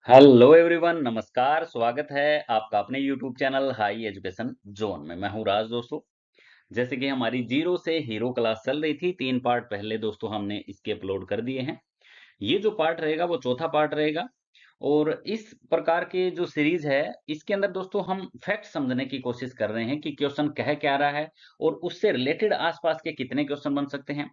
Hello everyone, नमस्कार। स्वागत है आपका अपने YouTube channel high education zone में। मैं हूं राज दोस्तों। जैसे कि हमारी जीरो से हीरो क्लास चल रही थी, 3 पार्ट पहले दोस्तों हमने इसके अपलोड कर दिए हैं। ये जो पार्ट रहेगा वो चौथा पार्ट रहेगा। और इस प्रकार की जो सीरीज है, इसके अंदर दोस्तों हम फैक्ट समझने की कोशिश कर रहे हैं कि क्वेश्चन कह क्या रहा है और उससे रिलेटेड आसपास के कितने क्वेश्चन बन सकते हैं।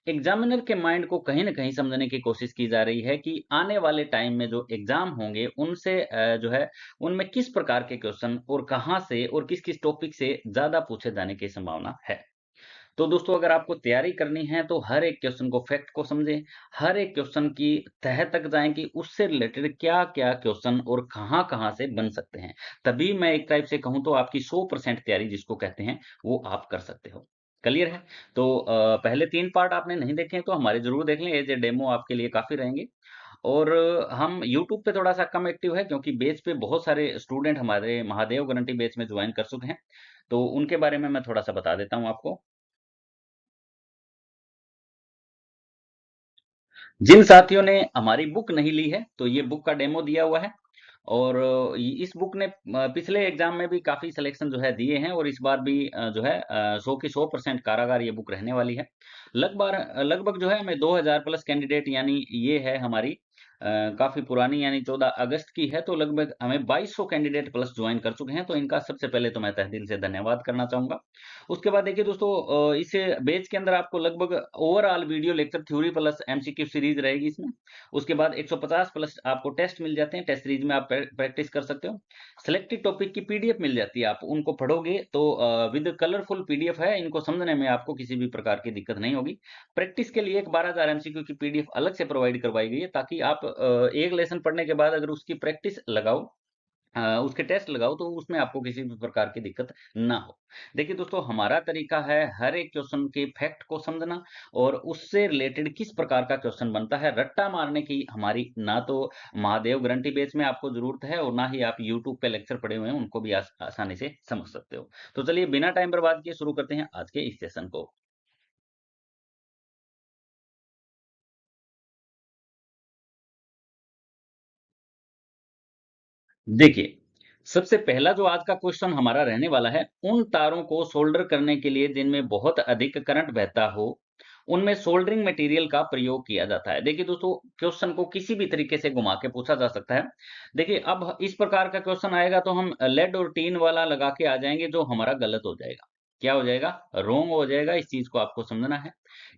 एग्जामिनर के माइंड को कहीं ना कहीं समझने की कोशिश की जा रही है कि आने वाले टाइम में जो एग्जाम होंगे उनसे जो है उनमें किस प्रकार के क्वेश्चन और कहां से और किस किस टॉपिक से ज्यादा पूछे जाने की संभावना है। तो दोस्तों, अगर आपको तैयारी करनी है तो हर एक क्वेश्चन को फैक्ट को समझें, हर एक क्वेश्चन की तह तक जाएं कि उससे रिलेटेड क्या-क्या क्वेश्चन और कहां-कहां से बन सकते हैं। तभी मैं एक टाइप से कहूं तो आपकी 100% तैयारी जिसको कहते हैं वो आप कर सकते हो। क्लियर है? तो पहले 3 पार्ट आपने नहीं देखे हैं तो हमारे जरूर देख लें, एज ए डेमो आपके लिए काफी रहेंगे। और हम यूट्यूब पे थोड़ा सा कम एक्टिव है क्योंकि बेच पे बहुत सारे स्टूडेंट हमारे महादेव गारंटी बेच में ज्वाइन कर चुके हैं। तो उनके बारे में मैं थोड़ा सा बता देता हूं आपको। जिन साथियों ने हमारी बुक नहीं ली है तो ये बुक का डेमो दिया हुआ है। और इस बुक ने पिछले एग्जाम में भी काफी सिलेक्शन जो है दिए हैं और इस बार भी जो है 100 की 100% कारागार ये बुक रहने वाली है। लगभग लगभग जो है हमें 2000 प्लस कैंडिडेट, यानी ये है हमारी काफी पुरानी, यानी 14 अगस्त की है, तो लगभग हमें 2200 कैंडिडेट प्लस ज्वाइन कर चुके हैं। तो इनका सबसे पहले तो मैं तहे दिल से धन्यवाद करना चाहूंगा। उसके बाद देखिए दोस्तों, इस बैच के अंदर आपको लगभग overall video lecture theory plus MCQ series रहेगी इसमें। उसके बाद 150 प्लस आपको टेस्ट मिल जाते हैं, टेस्ट सीरीज में आप प्रैक्टिस कर सकते हो। सिलेक्टेड टॉपिक की पीडीएफ मिल जाती है, आप उनको पढ़ोगे तो विद कलरफुल पीडीएफ है, इनको समझने में आपको किसी भी प्रकार की दिक्कत नहीं होगी। प्रैक्टिस के लिए एक 12,000 एमसीक्यू की पीडीएफ अलग से प्रोवाइड करवाई गई है ताकि आप एक लेसन पढ़ने के बाद अगर उसकी प्रैक्टिस लगाओ, उसके टेस्ट लगाओ तो उसमें आपको किसी भी प्रकार की दिक्कत ना हो। देखिए दोस्तों, हमारा तरीका है हर एक क्वेश्चन के फैक्ट को समझना और उससे रिलेटेड किस प्रकार का क्वेश्चन बनता है। रट्टा मारने की हमारी ना तो महादेव गारंटी बेच में आपको जरूरत है और ना ही आप यूट्यूब पे लेक्चर पढ़े हुए हैं उनको भी आसानी से समझ सकते हो। तो चलिए बिना टाइम बर्बाद किए शुरू करते हैं आज के इस सेशन को। देखिए, सबसे पहला जो आज का क्वेश्चन हमारा रहने वाला है, उन तारों को सोल्डर करने के लिए जिनमें बहुत अधिक करंट बहता हो, उनमें सोल्डरिंग मटेरियल का प्रयोग किया जाता है। देखिए दोस्तों, क्वेश्चन को किसी भी तरीके से घुमा के पूछा जा सकता है। देखिए, अब इस प्रकार का क्वेश्चन आएगा तो हम लेड और टीन वाला लगा के आ जाएंगे, जो हमारा गलत हो जाएगा। क्या हो जाएगा? रॉन्ग हो जाएगा। इस चीज को आपको समझना है।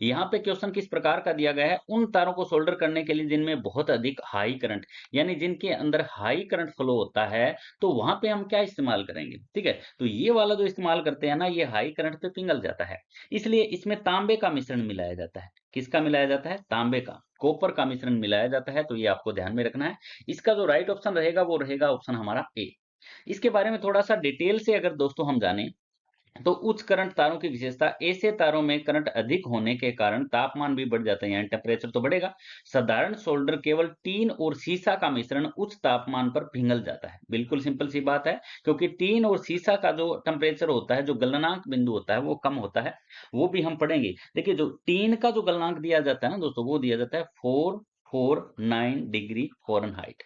यहाँ पे क्वेश्चन किस प्रकार का दिया गया है, उन तारों को सोल्डर करने के लिए जिनमें बहुत अधिक हाई करंट, यानी जिनके अंदर हाई करंट फ्लो होता है, तो वहां पे हम क्या इस्तेमाल करेंगे? ठीक है, तो ये वाला जो इस्तेमाल करते हैं ना, ये हाई करंट पे पिघल जाता है। इसलिए इसमें तांबे का मिश्रण मिलाया जाता है। किसका मिलाया जाता है? तांबे का, कॉपर का मिश्रण मिलाया जाता है। तो ये आपको ध्यान में रखना है। इसका जो राइट ऑप्शन रहेगा वो रहेगा ऑप्शन हमारा ए। इसके बारे में थोड़ा सा डिटेल से अगर दोस्तों हम जाने, तो उच्च करंट तारों की विशेषता, ऐसे तारों में करंट अधिक होने के कारण तापमान भी बढ़ जाता है, यानी टेम्परेचर तो बढ़ेगा। साधारण सोल्डर केवल टीन और सीसा का मिश्रण उच्च तापमान पर पिघल जाता है। बिल्कुल सिंपल सी बात है, क्योंकि टीन और सीसा का जो टेम्परेचर होता है, जो गलनांक बिंदु होता है, वो कम होता है। वो भी हम पढ़ेंगे। देखिए, जो टीन का जो गलनांक दिया जाता है ना दोस्तों, वो दिया जाता है 449 डिग्री फ़ारेनहाइट।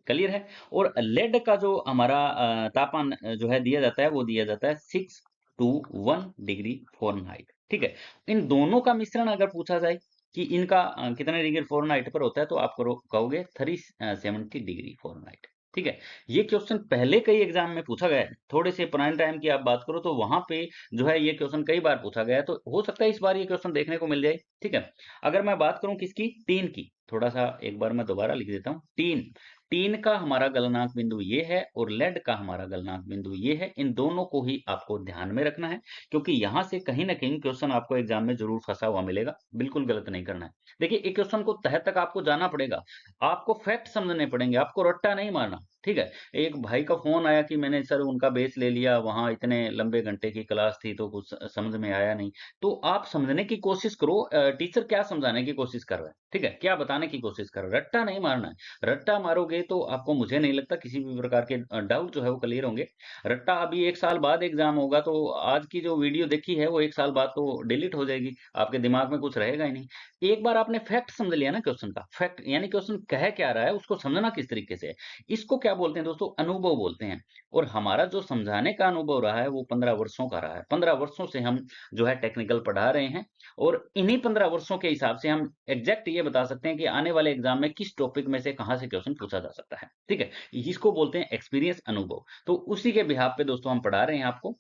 क्लियर है? और लेड का जो हमारा तापमान जो है दिया जाता है, वो दिया जाता है 6 to 1 डिग्री फ़ारेनहाइट। ठीक है? इन दोनों का मिश्रण अगर पूछा जाए कि इनका कितने डिग्री फ़ारेनहाइट पर होता है, तो आप कहोगे 370 डिग्री फ़ारेनहाइट। ठीक है? ये क्वेश्चन पहले कई एग्जाम में पूछा गया है। थोड़े से पुराने टाइम की आप बात करो तो वहां पे जो है ये क्वेश्चन कई बार पूछा गया है, तो हो सकता है इस बार ये क्वेश्चन देखने को मिल जाए। ठीक है? अगर मैं बात करूं किसकी? टीन की, थोड़ा सा एक बार मैं दोबारा लिख देता हूं। टीन, टीन का हमारा गलनांक बिंदु ये है और लेड का हमारा गलनांक बिंदु ये है। इन दोनों को ही आपको ध्यान में रखना है, क्योंकि यहां से कहीं ना कहीं क्वेश्चन आपको एग्जाम में जरूर फंसा हुआ मिलेगा। बिल्कुल गलत नहीं करना है। देखिए, एक क्वेश्चन को तह तक आपको जाना पड़ेगा। आपको फैक्ट समझने पड़ेंगे, आपको रट्टा नहीं मारना। ठीक है? एक भाई का फोन आया कि मैंने सर उनका बेच ले लिया, वहां इतने लंबे घंटे की क्लास थी तो कुछ समझ में आया नहीं। तो आप समझने की कोशिश करो, टीचर क्या समझाने की कोशिश कर रहा है। ठीक है? क्या बताने की कोशिश कर रहा है, रट्टा नहीं मारना है। रट्टा मारोगे से तो आपको मुझे नहीं लगता किसी भी प्रकार के डाउट जो है वो क्लियर होंगे। रट्टा अभी 1 साल बाद एग्ज़ाम होगा तो आज की जो वीडियो देखी है वो 1 साल बाद तो डिलीट हो जाएगी, आपके दिमाग में कुछ रहेगा ही नहीं। एक बार आपने फैक्ट समझ लिया ना क्वेश्चन का, फैक्ट यानी क्वेश्चन कह क्या रहा है, उसको समझना किस तरीके से है। इसको क्या बोलते हैं दोस्तों? अनुभव बोलते हैं। और हमारा जो समझाने का अनुभव रहा है वो 15 वर्षों का रहा है। 15 वर्षों से हम जो है टेक्निकल पढ़ा रहे हैं और इन्हीं 15 वर्षों के हिसाब से हम एग्ज़ैक्ट ये बता सकते हैं कि आने वाले एग्ज़ाम में किस टॉपिक में से कहाँ से क्वेश्चन पूछा जा सकता है। ठीक है? इसको बोलते हैं एक्सपीरियंस अनुभव। तो उसी के बिहाफ़ पे दोस्तों हम पढ़ा रहे हैं आपको।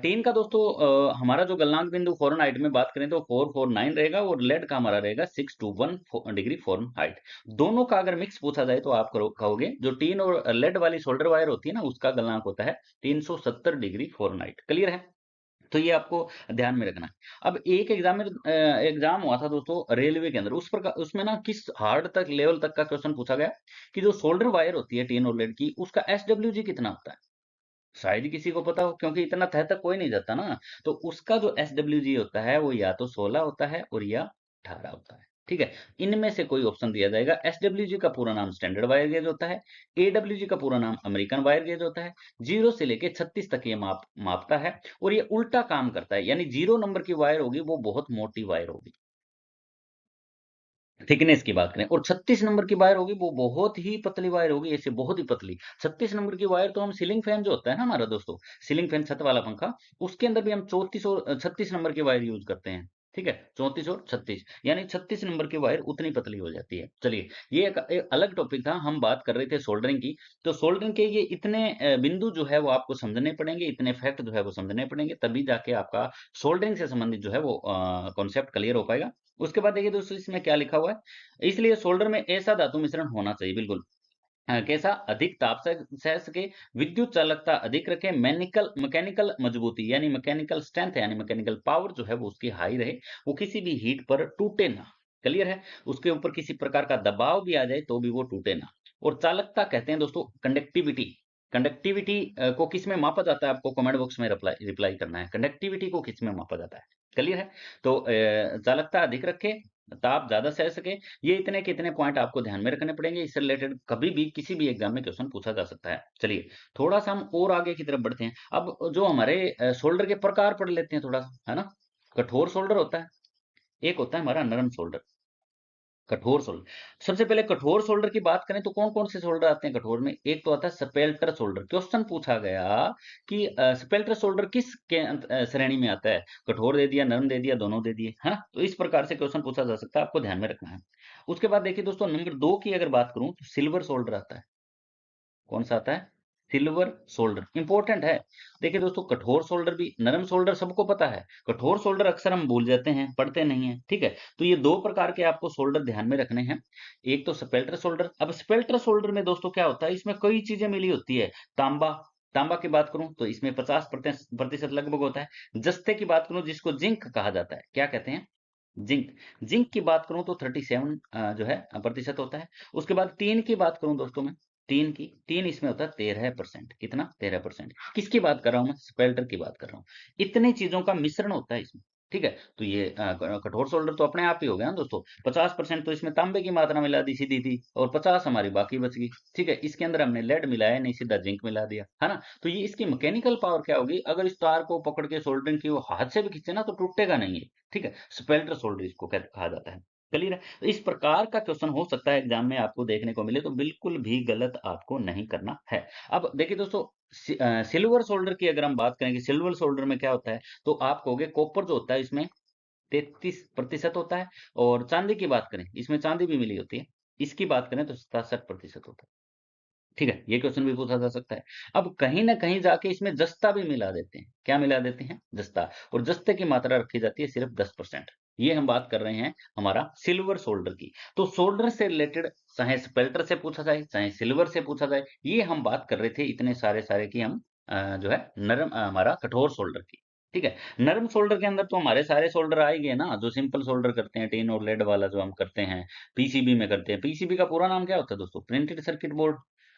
टेन का दोस्तों हमारा जो गलनांक बिंदु फ़ॉरेनहाइट में बात करें तो 449 रहेगा और लेड का हमारा रहेगा 621 डिग्री फ़ॉरेनहाइट। दोनों का अगर मिक्स पूछा जाए तो आप कहोगे जो टीन और लेड वाली सोल्डर वायर होती है ना उसका गलनांक होता है 370 डिग्री फ़ॉरेनहाइट। क्लियर है? तो ये आपको ध्यान में रखना है। अब एक एग्ज़ाम में एग्ज़ाम हुआ था दोस्तों रेलवे के अंदर, उसमें ना किस हार्ड तक लेवल तक का क्वेश्चन पूछा गया कि जो सोल्डर वायर होती है टिन और लेड की, उसका एसडब्ल्यूजी कितना होता है? शायद ही किसी को पता हो क्योंकि इतना तह तक कोई नहीं जाता ना। तो उसका जो एसडब्ल्यूजी होता है वो या तो 16 होता है और या 18 होता है। ठीक है? इनमें से कोई ऑप्शन दिया जाएगा। एसडब्ल्यूजी का पूरा नाम स्टैंडर्ड वायर गेज होता है। एडब्ल्यूजी का पूरा नाम अमेरिकन वायर गेज होता है। 0 से लेके 36 तक ये मापता है और ये उल्टा काम करता है। यानी 0 नंबर की वायर होगी वो बहुत मोटी वायर होगी। थिकनेस की बात करें और 36 नंबर की वायर होगी वो बहुत ही पतली वायर होगी, ऐसे बहुत ही पतली। 36 नंबर की वायर तो हम सीलिंग फैन जो होता है ना हमारा दोस्तों, सीलिंग फैन छत वाला पंखा, उसके अंदर भी हम 34 और 36 नंबर की वायर यूज़ करते हैं। ठीक है? 34 और 36 यानी 36 नंबर की वायर उतनी पतली हो जाती है। चलिए, ये एक अलग टॉपिक था, हम बात कर रहे थे सोल्डरिंग की। तो सोल्डरिंग के ये इतने बिंदु जो है वो आपको समझने पड़ेंगे, इतने फैक्ट जो है वो समझने पड़ेंगे, तभी जाके आपका सोल्डरिंग से संबंधित जो है वो कॉन्सेप्ट क्लियर हो पाएगा। उसके बाद देखिए दोस्तों इसमें क्या लिखा हुआ है इसलिए सोल्डर में ऐसा धातु मिश्रण होना चाहिए बिल्कुल कैसा अधिक ताप सह सके विद्युत चालकता अधिक रखे मैकेनिकल मजबूती यानी मैकेनिकल स्ट्रेंथ यानी मैकेनिकल पावर जो है वो उसकी हाई रहे वो किसी भी हीट पर टूटे ना क्लियर है उसके ऊपर किसी प्रकार का दबाव भी आ जाए तो भी वो टूटे ना और चालकता कहते हैं दोस्तों कंडक्टिविटी कंडक्टिविटी को किस में मापा जाता है आपको कमेंट बॉक्स में रिप्लाई रिप्लाई करना है कंडक्टिविटी को किस में मापा जाता है क्लियर है तो चालकता अधिक रखे ताप ज्यादा सह सके ये इतने के इतने पॉइंट आपको ध्यान में रखने पड़ेंगे इससे रिलेटेड कभी भी किसी भी एग्जाम में क्वेश्चन पूछा जा सकता है चलिए थोड़ा सा हम और आगे की तरफ बढ़ते हैं अब जो हमारे शोल्डर के प्रकार पढ़ लेते हैं थोड़ा सा है ना कठोर शोल्डर होता है एक होता है हमारा नरम शोल्डर कठोर शोल्डर सबसे पहले कठोर शोल्डर की बात करें तो कौन कौन से शोल्डर आते हैं कठोर में एक तो आता है स्पेल्टर शोल्डर क्वेश्चन पूछा गया कि स्पेल्टर शोल्डर किस के श्रेणी में आता है कठोर दे दिया नरम दे दिया दोनों दे दिए है ना तो इस प्रकार से क्वेश्चन पूछा जा सकता है आपको ध्यान में रखना है उसके बाद देखिए दोस्तों नंबर 2 की अगर बात करूं तो सिल्वर शोल्डर आता है कौन सा आता है सिल्वर शोल्डर इंपॉर्टेंट है देखिए दोस्तों कठोर शोल्डर भी नरम शोल्डर सबको पता है कठोर शोल्डर अक्सर हम भूल जाते हैं पढ़ते नहीं है ठीक है तो ये दो प्रकार के आपको शोल्डर ध्यान में रखने हैं एक तो स्पेल्टर शोल्डर अब स्पेल्टर शोल्डर में दोस्तों क्या होता है इसमें कई चीजें मिली होती है तांबा तांबा की बात करूं तो इसमें 50% लगभग होता है जस्ते की बात करूं जिसको जिंक कहा जाता है क्या कहते हैं जिंक जिंक की बात करूं तो 37 जो है प्रतिशत होता है उसके बाद टीन की बात करूं दोस्तों मैं टीन की टीन इसमें होता है 13% कितना 13% किसकी बात कर रहा हूं मैं स्पेल्टर की बात कर रहा हूं इतनी चीजों का मिश्रण होता है इसमें ठीक है तो ये कठोर सोल्डर तो अपने आप ही हो गया ना दोस्तों 50% तो इसमें तांबे की मात्रा मिला दी सीधी थी और 50 हमारी बाकी बच गई ठीक है इसके अंदर हमने लेड मिलाया नहीं सीधा जिंक मिला दिया है ना तो ये इसकी मैकेनिकल पावर क्या होगी अगर इस तार को पकड़ के सोल्डरिंग की वो हाथ से भी खींचे ना तो टूटेगा नहीं है ठीक है स्पेल्टर सोल्डर इसको कहा जाता है क्लियर है तो इस प्रकार का क्वेश्चन हो सकता है एग्जाम में आपको देखने को मिले तो बिल्कुल भी गलत आपको नहीं करना है अब देखिए दोस्तों सिल्वर सोल्डर की अगर हम बात करें कि सिल्वर सोल्डर में क्या होता है तो आप कहोगे कॉपर जो होता है इसमें 33% होता है और चांदी की बात करें इसमें चांदी भी मिली होती है इसकी बात करें तो 67% होता है ठीक है ये क्वेश्चन भी पूछा जा सकता है अब कहीं ना कहीं जाके इसमें जस्ता भी मिला देते हैं क्या मिला देते हैं जस्ता और जस्ते की मात्रा रखी जाती है सिर्फ 10% ये हम बात कर रहे हैं हमारा सिल्वर सोल्डर की तो सोल्डर से रिलेटेड चाहे स्पेल्टर से पूछा जाए चाहे सिल्वर से पूछा जाए ये हम बात कर रहे थे इतने सारे सारे की हम जो है नरम हमारा कठोर सोल्डर की ठीक है नरम सोल्डर के अंदर तो हमारे सारे सोल्डर आ ही गए ना जो सिंपल सोल्डर करते हैं टिन और लेड वाला जो हम करते हैं पीसीबी में करते हैं पीसीबी का पूरा नाम क्या होता है दोस्तों प्रिंटेड सर्किट बोर्ड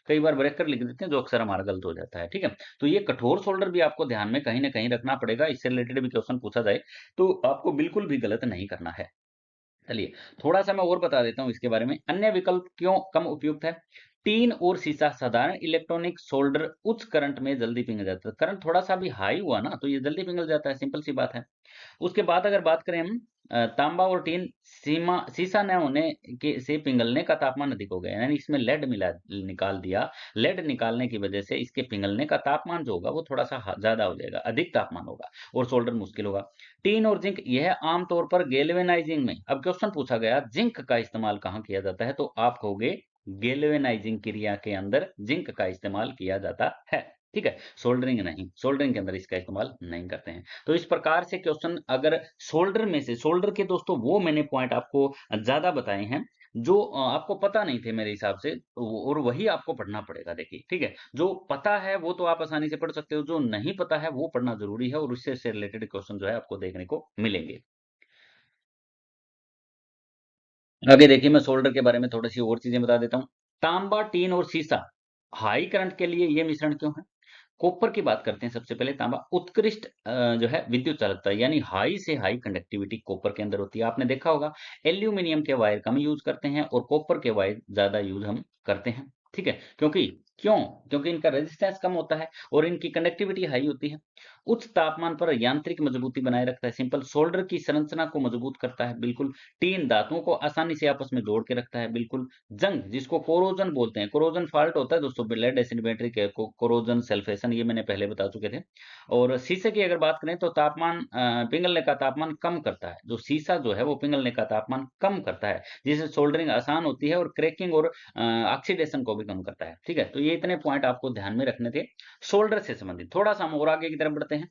कई बार ब्रेक कर लिख देते हैं जो अक्सर हमारा गलत हो जाता है ठीक है तो ये कठोर शोल्डर भी आपको ध्यान में कहीं ना कहीं रखना पड़ेगा इससे रिलेटेड भी क्वेश्चन पूछा जाए तो आपको बिल्कुल भी गलत नहीं करना है चलिए थोड़ा सा मैं और बता देता हूँ इसके बारे में अन्य विकल्प क्यों कम उपयुक्त है टीन और सीसा साधारण इलेक्ट्रॉनिक सोल्डर उच्च करंट में जल्दी पिघल जाता है। करंट थोड़ा-सा भी हाई हुआ ना तो ये जल्दी पिघल जाता है, सिंपल सी बात है। उसके बाद अगर बात करें हम तांबा और टीन सीसा न होने के से पिघलने का तापमान अधिक हो गया, यानी इसमें लेड मिला निकाल दिया। लेड निकालने की वजह से इसके पिघलने का तापमान जो होगा वो थोड़ा-सा ज़्यादा हो जाएगा, अधिक तापमान होगा और सोल्डर मुश्किल होगा। टीन और जिंक यह आम तौर पर गैल्वेनाइजिंग में, अब क्वेश्चन पूछा गया जिंक का इस्तेमाल कहाँ किया जाता है, तो आप कहोगे गैल्वेनाइजिंग क्रिया के अंदर जिंक का इस्तेमाल किया जाता है। ठीक है, सोल्डरिंग नहीं, सोल्डरिंग के अंदर इसका इस्तेमाल नहीं करते हैं। तो इस प्रकार से क्वेश्चन अगर सोल्डर में से, सोल्डर के दोस्तों वो मैंने पॉइंट आपको ज्यादा बताए हैं जो आपको पता नहीं थे मेरे हिसाब से, और वही आपको पढ़ना पड़ेगा। देखिए, ठीक है, जो पता है वो तो आप आसानी से पढ़ सकते हो, जो नहीं पता है वो पढ़ना जरूरी है, और उससे रिलेटेड क्वेश्चन जो है आपको देखने को मिलेंगे। आगे देखिए, मैं सोल्डर के बारे में थोड़ी सी और चीजें बता देता हूँ। तांबा, टीन और सीसा हाई करंट के लिए ये मिश्रण क्यों है? कॉपर की बात करते हैं सबसे पहले। तांबा उत्कृष्ट जो है विद्युत चालकता, यानी हाई से हाई कंडक्टिविटी कॉपर के अंदर होती है। आपने देखा होगा एल्यूमिनियम के वायर कम यूज करते हैं और कॉपर के वायर ज्यादा यूज हम करते हैं। ठीक है, क्योंकि क्यों? क्योंकि इनका रेजिस्टेंस कम होता है और इनकी कंडक्टिविटी हाई होती है। उच्च तापमान पर यांत्रिक मजबूती बनाए रखता है, सिंपल। सोल्डर की संरचना को मजबूत करता है, बिल्कुल। टीन धातुओं को आसानी से आपस में जोड़ के रखता है, बिल्कुल। जंग, जिसको कोरोजन बोलते हैं, कोरोजन फॉल्ट होता है दोस्तों, लेड एसिड बैटरी के कोरोजन सल्फेशन, ये मैंने पहले बता चुके थे। और शीशे की अगर बात करें तो तापमान पिघलने का तापमान कम करता है। जो शीशा जो है वो पिघलने का तापमान कम करता है, जिससे सोल्डरिंग आसान होती है, और क्रैकिंग और ऑक्सीडेशन को भी कम करता है। ठीक है, तो ये इतने पॉइंट आपको ध्यान में रखने थे शोल्डर से संबंधित। थोड़ा सा हम और आगे की तरफ बढ़ते हैं।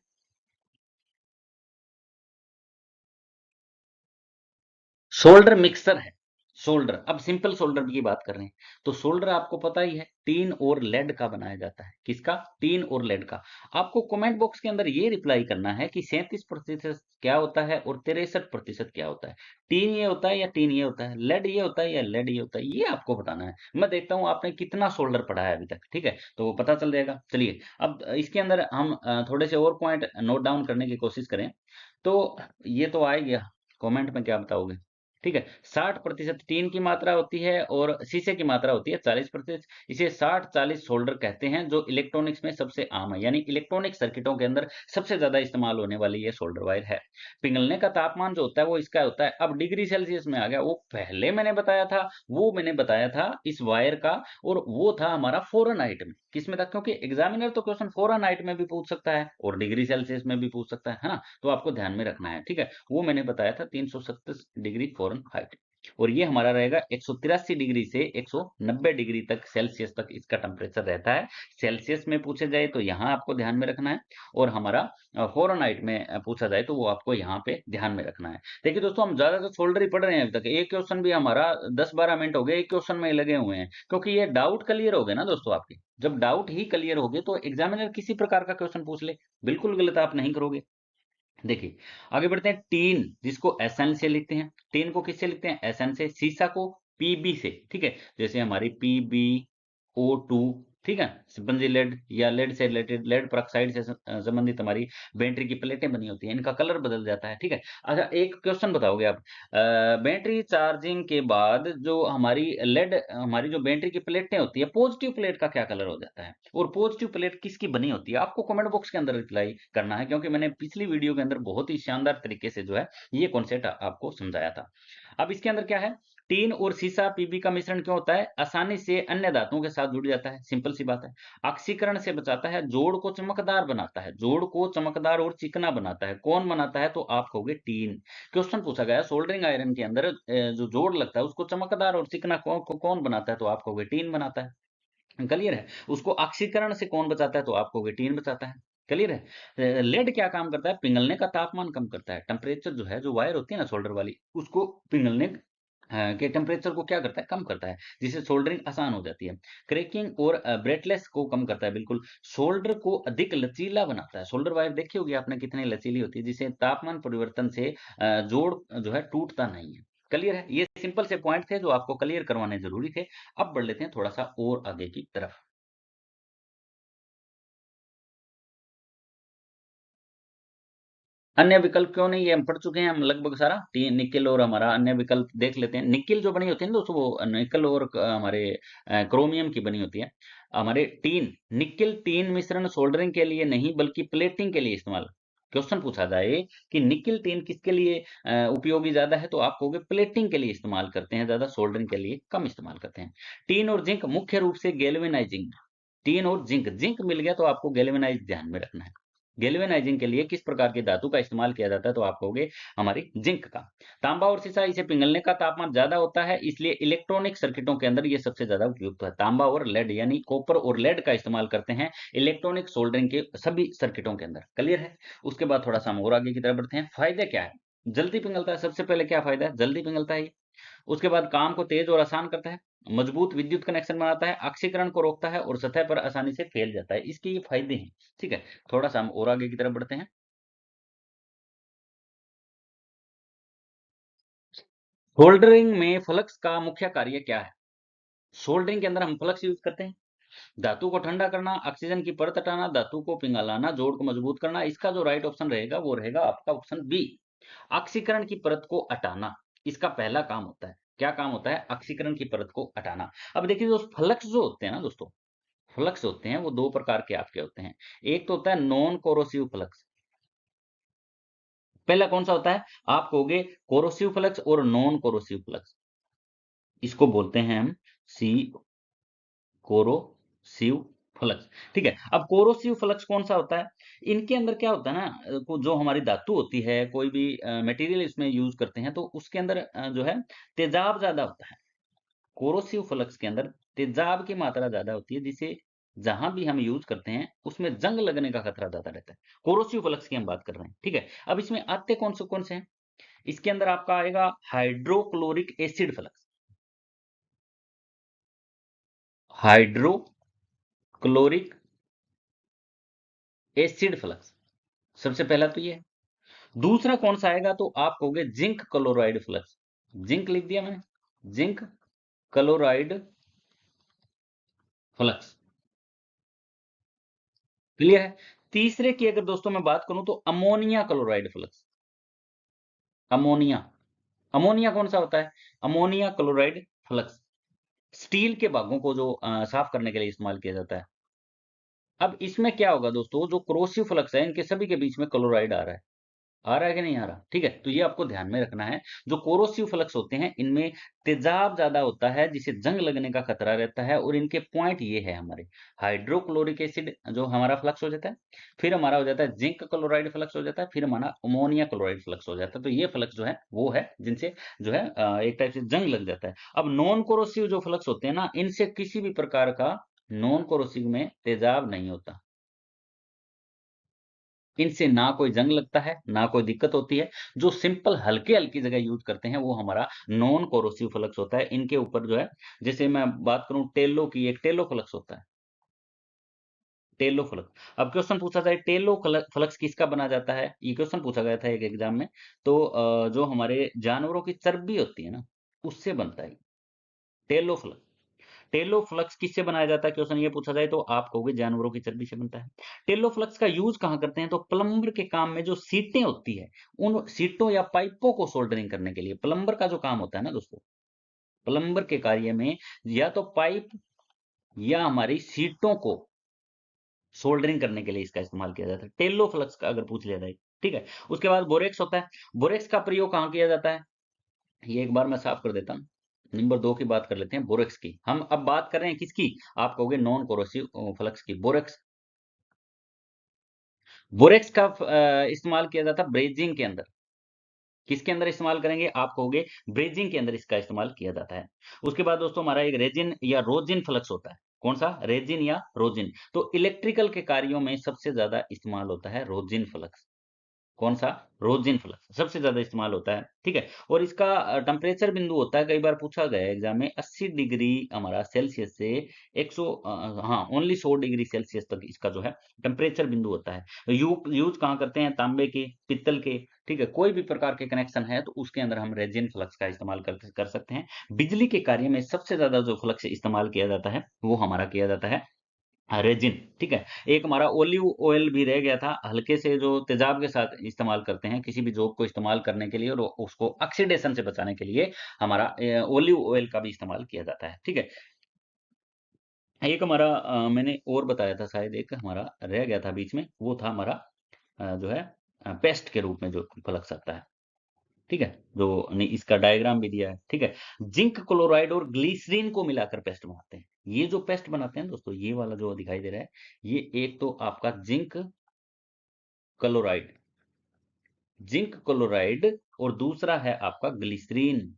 शोल्डर मिक्सर है। शोल्डर, अब सिंपल शोल्डर की बात कर रहे हैं, तो शोल्डर आपको पता ही है टीन और लेड का बनाया जाता है। किसका? टीन और लेड का। आपको कमेंट बॉक्स के अंदर ये रिप्लाई करना है कि 37% क्या होता है और 63% क्या होता है। टीन ये होता है या टीन ये होता है, लेड ये होता है या लेड ये होता है, ये आपको बताना है। मैं देखता हूँ आपने कितना शोल्डर पढ़ा है अभी तक। ठीक है, तो वो पता चल जाएगा। चलिए, अब इसके अंदर हम थोड़े से और पॉइंट नोट डाउन करने की कोशिश करें। तो ये तो आ ही गया, कमेंट में क्या बताओगे? ठीक है, 60% टीन की मात्रा होती है और शीशे की मात्रा होती है 40%। इसे 60-40 सोल्डर कहते हैं, जो इलेक्ट्रॉनिक्स में सबसे आम है, यानी इलेक्ट्रॉनिक सर्किटों के अंदर सबसे ज्यादा इस्तेमाल होने वाली ये सोल्डर वायर है। पिघलने का तापमान जो होता है वो इसका होता है, अब डिग्री सेल्सियस में आ गया। वो पहले मैंने बताया था, वो मैंने बताया था इस वायर का, और वो था हमारा फ़ारेनहाइट में। किसमें था? क्योंकि एग्जामिनर तो क्वेश्चन फ़ारेनहाइट में भी पूछ सकता है और डिग्री सेल्सियस में भी पूछ सकता है ना? तो आपको ध्यान में रखना है। ठीक है, वो मैंने बताया था 337 डिग्री फ़ारेनहाइट, और ये हमारा रहेगा 183 डिग्री से 190 डिग्री तक सेल्सियस तक इसका टेम्परेचर रहता है। सेल्सियस में पूछे जाए तो यहाँ आपको ध्यान में रखना है, और हमारा फ़ारेनहाइट में पूछा जाए तो वो आपको यहाँ पे ध्यान में रखना है। देखिए दोस्तों, हम ज़्यादातर सोल्डर ही पढ़ रहे हैं अभी तक। एक क्वेश्चन भी हमारा 10-12 मिनट हो गए एक क्वेश्चन में ही लगे हुए हैं, क्योंकि ये डाउट क्लियर हो गए ना दोस्तों आपके। जब डाउट ही क्लियर हो गए तो एग्जामिनर किसी प्रकार का क्वेश्चन पूछ ले, बिल्कुल गलत आप नहीं करोगे। देखिए, आगे बढ़ते हैं। टीन, जिसको एसएन से लिखते हैं, टीन को किससे लिखते हैं? एसएन से। सीसा को पीबी से। ठीक है, जैसे हमारी PbO2, ठीक है, स्पंजी लेड या लेड से रिलेटेड, लेड पेरोक्साइड से संबंधित हमारी बैटरी की प्लेटें बनी होती हैं, इनका कलर बदल जाता है। ठीक है, अच्छा एक क्वेश्चन बताओगे आप, बैटरी चार्जिंग के बाद जो हमारी लेड, हमारी जो बैटरी की प्लेटें होती है, पॉजिटिव प्लेट का क्या कलर हो जाता है, और पॉजिटिव प्लेट किसकी बनी होती है? आपको कमेंट बॉक्स के अंदर रिप्लाई करना है, क्योंकि मैंने पिछली वीडियो के अंदर बहुत ही शानदार तरीके से जो है ये कॉन्सेप्ट आपको समझाया था। अब इसके अंदर क्या है? टीन और सीसा पीबी का मिश्रण क्यों होता है? आसानी से अन्य धातुओं के साथ जुड़ जाता है, सिंपल सी बात है। ऑक्सीकरण से बचाता है, जोड़ को चमकदार बनाता है, जोड़ को चमकदार और चिकना बनाता है। कौन बनाता है? तो आप कहोगे टीन। क्वेश्चन पूछा गया सोल्डरिंग आयरन के अंदर जो जोड़ लगता है उसको चमकदार और चिकना कौन बनाता है? तो आप कहोगे टीन बनाता है। क्लियर है? उसको ऑक्सीकरण से कौन बचाता है? तो आप कहोगे टीन बचाता है। क्लियर है? लेड क्या काम करता है? पिघलने का तापमान कम करता है। टेम्परेचर जो है, जो वायर होती है ना सोल्डर वाली, उसको पिघलने के टेम्परेचर को क्या करता है? कम करता है, जिससे सोल्डरिंग आसान हो जाती है। क्रैकिंग और ब्रेटलेस को कम करता है, बिल्कुल। सोल्डर को अधिक लचीला बनाता है। सोल्डर वायर देखी होगी आपने कितनी लचीली होती है, जिसे तापमान परिवर्तन से जोड़ जो है टूटता नहीं है। क्लियर है? ये सिंपल से पॉइंट थे जो आपको क्लियर करवाने जरूरी थे। अब बढ़ लेते हैं थोड़ा सा और आगे की तरफ। अन्य विकल्प क्यों नहीं, ये हम पढ़ चुके हैं हम लगभग सारा। तीन निकेल और हमारा अन्य विकल्प देख लेते हैं। निकेल जो बनी होती है ना दोस्तों, वो निकल और हमारे क्रोमियम की बनी होती है। हमारे टीन, निकेल टीन मिश्रण सोल्डरिंग के लिए नहीं बल्कि प्लेटिंग के लिए इस्तेमाल। क्वेश्चन पूछा जाए कि निकेल टीन किसके लिए उपयोगी ज्यादा है, तो आप कहोगे प्लेटिंग के लिए इस्तेमाल करते हैं ज्यादा, सोल्डरिंग के लिए कम इस्तेमाल करते हैं। टीन और जिंक मुख्य रूप से गैल्वेनाइजिंग। टीन और जिंक, जिंक मिल गया तो आपको गैल्वेनाइज ध्यान में रखना है। गैल्वेनाइजिंग के लिए किस प्रकार की धातु का इस्तेमाल किया जाता है, तो आप कहोगे हमारी जिंक का। तांबा और सीसा, इसे पिघलने का तापमान ज्यादा होता है, इसलिए इलेक्ट्रॉनिक सर्किटों के अंदर ये सबसे ज्यादा उपयुक्त है। तांबा और लेड यानी कॉपर और लेड का इस्तेमाल करते हैं इलेक्ट्रॉनिक सोल्डरिंग के सभी सर्किटों के अंदर। क्लियर है। उसके बाद थोड़ा सा हम और आगे की तरफ बढ़ते हैं। फायदे क्या है, जल्दी पिघलता है, सबसे पहले क्या फायदा है, जल्दी पिघलता है ये। उसके बाद काम को तेज और आसान करता है, मजबूत विद्युत कनेक्शन बनाता है, ऑक्सीकरण को रोकता है और सतह पर आसानी से फैल जाता है। इसके ये फायदे हैं। ठीक है, थोड़ा सा हम और आगे की तरफ बढ़ते हैं। सोल्डरिंग में फ्लक्स का मुख्य कार्य क्या है। सोल्डरिंग के अंदर हम फ्लक्स यूज करते हैं, धातु को ठंडा करना, ऑक्सीजन की परत हटाना, धातु को पिघलाना, जोड़ को मजबूत करना। इसका जो राइट ऑप्शन रहेगा वो रहेगा आपका ऑप्शन बी, ऑक्सीकरण की परत को हटाना। इसका पहला काम होता है। क्या काम होता है, ऑक्सीकरण की परत को हटाना। अब देखिए जो फ्लक्स जो होते हैं ना दोस्तों, फ्लक्स होते हैं वो दो प्रकार के आपके होते हैं। एक तो होता है नॉन कोरोसिव फ्लक्स। पहला कौन सा होता है, आप कहोगे कोरोसिव फ्लक्स और नॉन कोरोसिव फ्लक्स। इसको बोलते हैं हम सी कोरोसिव फ्लक्स। ठीक है, अब कोरोसिव फ्लक्स कौन सा होता है, इनके अंदर क्या होता है ना, जो हमारी धातु होती है, कोई भी मटेरियल इसमें यूज करते हैं तो उसके अंदर जो है तेजाब ज्यादा होता है। कोरोसिव फ्लक्स के अंदर तेजाब की मात्रा ज्यादा होती है, जिसे जहां भी हम यूज करते हैं उसमें जंग लगने का खतरा ज्यादा रहता है। कोरोसिव फ्लक्स की हम बात कर रहे हैं। ठीक है, अब इसमें आते कौन से हैं, इसके अंदर आपका आएगा hydrochloric acid flux. Hydrochloric acid flux, सबसे पहला तो ये है। दूसरा कौन सा आएगा, तो आप कहोगे जिंक क्लोराइड फ्लक्स। जिंक लिख दिया मैंने, जिंक क्लोराइड फ्लक्स। क्लियर है। तीसरे की अगर दोस्तों मैं बात करूं तो ammonia chloride flux. Ammonia, ammonia कौन सा होता है, अमोनिया क्लोराइड फ्लक्स। स्टील के भागों को जो साफ करने के लिए इस्तेमाल किया जाता है। अब इसमें क्या होगा दोस्तों, जो क्रोसिव फ्लक्स है इनके सभी के बीच में क्लोराइड आ रहा है। आ रहा है कि नहीं आ रहा, ठीक है, तो ये आपको ध्यान में रखना है। जो कोरोसिव फ्लक्स होते हैं इनमें तेजाब ज्यादा होता है, जिसे जंग लगने का खतरा रहता है। और इनके पॉइंट ये है हमारे, हाइड्रोक्लोरिक एसिड जो हमारा फ्लक्स हो जाता है, फिर हमारा हो जाता है जिंक क्लोराइड फ्लक्स हो जाता है, फिर हमारा अमोनिया क्लोराइड फ्लक्स हो जाता है। तो ये फ्लक्स जो है वो है जिनसे जो है एक टाइप से जंग लग जाता है। अब नॉन कोरोसिव जो फ्लक्स होते हैं ना, इनसे किसी भी प्रकार का, नॉन कोरोसिव में तेजाब नहीं होता, इनसे ना कोई जंग लगता है ना कोई दिक्कत होती है। जो सिंपल हल्के हल्की जगह यूज करते हैं वो हमारा नॉन कोरोसिव फ्लक्स होता है। इनके ऊपर जो है, जैसे मैं बात करूं टेलो की, एक टेलो फ्लक्स होता है, टेलो फ्लक्स। अब क्वेश्चन पूछा जाए टेलो फ्लक्स किसका बना जाता है, ये क्वेश्चन पूछा गया था एक एग्जाम में। तो जो हमारे जानवरों की चर्बी होती है ना, उससे बनता है टेलो फ्लक्स। टेलो फ्लक्स किससे बनाया जाता है, क्वेश्चन ये पूछा जाए तो आप कहोगे जानवरों की चर्बी से बनता है। टेलो फ्लक्स का यूज कहां करते हैं, तो प्लम्बर के काम में जो सीटें होती है, उन सीटों या पाइपों को सोल्डरिंग करने के लिए। प्लम्बर का जो काम होता है ना दोस्तों, प्लम्बर के कार्य में या तो पाइप या हमारी सीटों को सोल्डरिंग करने के लिए इसका इस्तेमाल किया जाता है, टेलो फ्लक्स का अगर पूछ लिया जाए। ठीक है, उसके बाद बोरेक्स होता है। बोरेक्स का प्रयोग कहां किया जाता है, ये एक बार मैं साफ कर देता हूँ। नंबर 2 की बात कर लेते हैं, बोरेक्स की। हम अब बात कर रहे हैं किसकी, आप कहोगे नॉन कोरोसिव फ्लक्स की, बोरेक्स। बोरेक्स का इस्तेमाल किया जाता है ब्रेजिंग के अंदर। किसके अंदर इस्तेमाल करेंगे, आप कहोगे ब्रेजिंग के अंदर इसका इस्तेमाल किया जाता है। उसके बाद दोस्तों हमारा एक रेजिन या रोजिन फ्लक्स होता है। कौन सा, रेजिन या रोजिन। तो इलेक्ट्रिकल के कार्यों में सबसे ज्यादा इस्तेमाल होता है रोजिन फ्लक्स। कौन सा, रोजिन फ्लक्स सबसे ज्यादा इस्तेमाल होता है। ठीक है, और इसका टेम्परेचर बिंदु होता है, कई बार पूछा गया है एग्जाम में, 80 डिग्री हमारा सेल्सियस से 100, हाँ ओनली 100 डिग्री सेल्सियस तक इसका जो है टेम्परेचर बिंदु होता है। यूज कहाँ करते हैं, तांबे के, पित्तल के। ठीक है, कोई भी प्रकार के कनेक्शन है तो उसके अंदर हम रेजिन फ्लक्स का इस्तेमाल कर सकते हैं। बिजली के कार्य में सबसे ज्यादा जो फ्लक्स इस्तेमाल किया जाता है वो हमारा किया जाता है रेजिन, ठीक है। एक हमारा ओलिव ऑयल भी रह गया था, हल्के से जो तेजाब के साथ इस्तेमाल करते हैं किसी भी जॉब को इस्तेमाल करने के लिए और उसको ऑक्सीडेशन से बचाने के लिए हमारा ओलिव ऑयल का भी इस्तेमाल किया जाता है, ठीक है। एक हमारा मैंने और बताया था शायद, एक हमारा रह गया था बीच में, वो था हमारा जो है पेस्ट के रूप में जो फ्लक्स आता है, ठीक है। जो नहीं, इसका डायग्राम भी दिया है, ठीक है। जिंक क्लोराइड और ग्लिसरीन को मिलाकर पेस्ट बनाते हैं। ये जो पेस्ट बनाते हैं दोस्तों, ये वाला जो दिखाई दे रहा है, ये एक तो आपका क्लोराइड जिंक क्लोराइड और दूसरा है आपका ग्लिसरीन।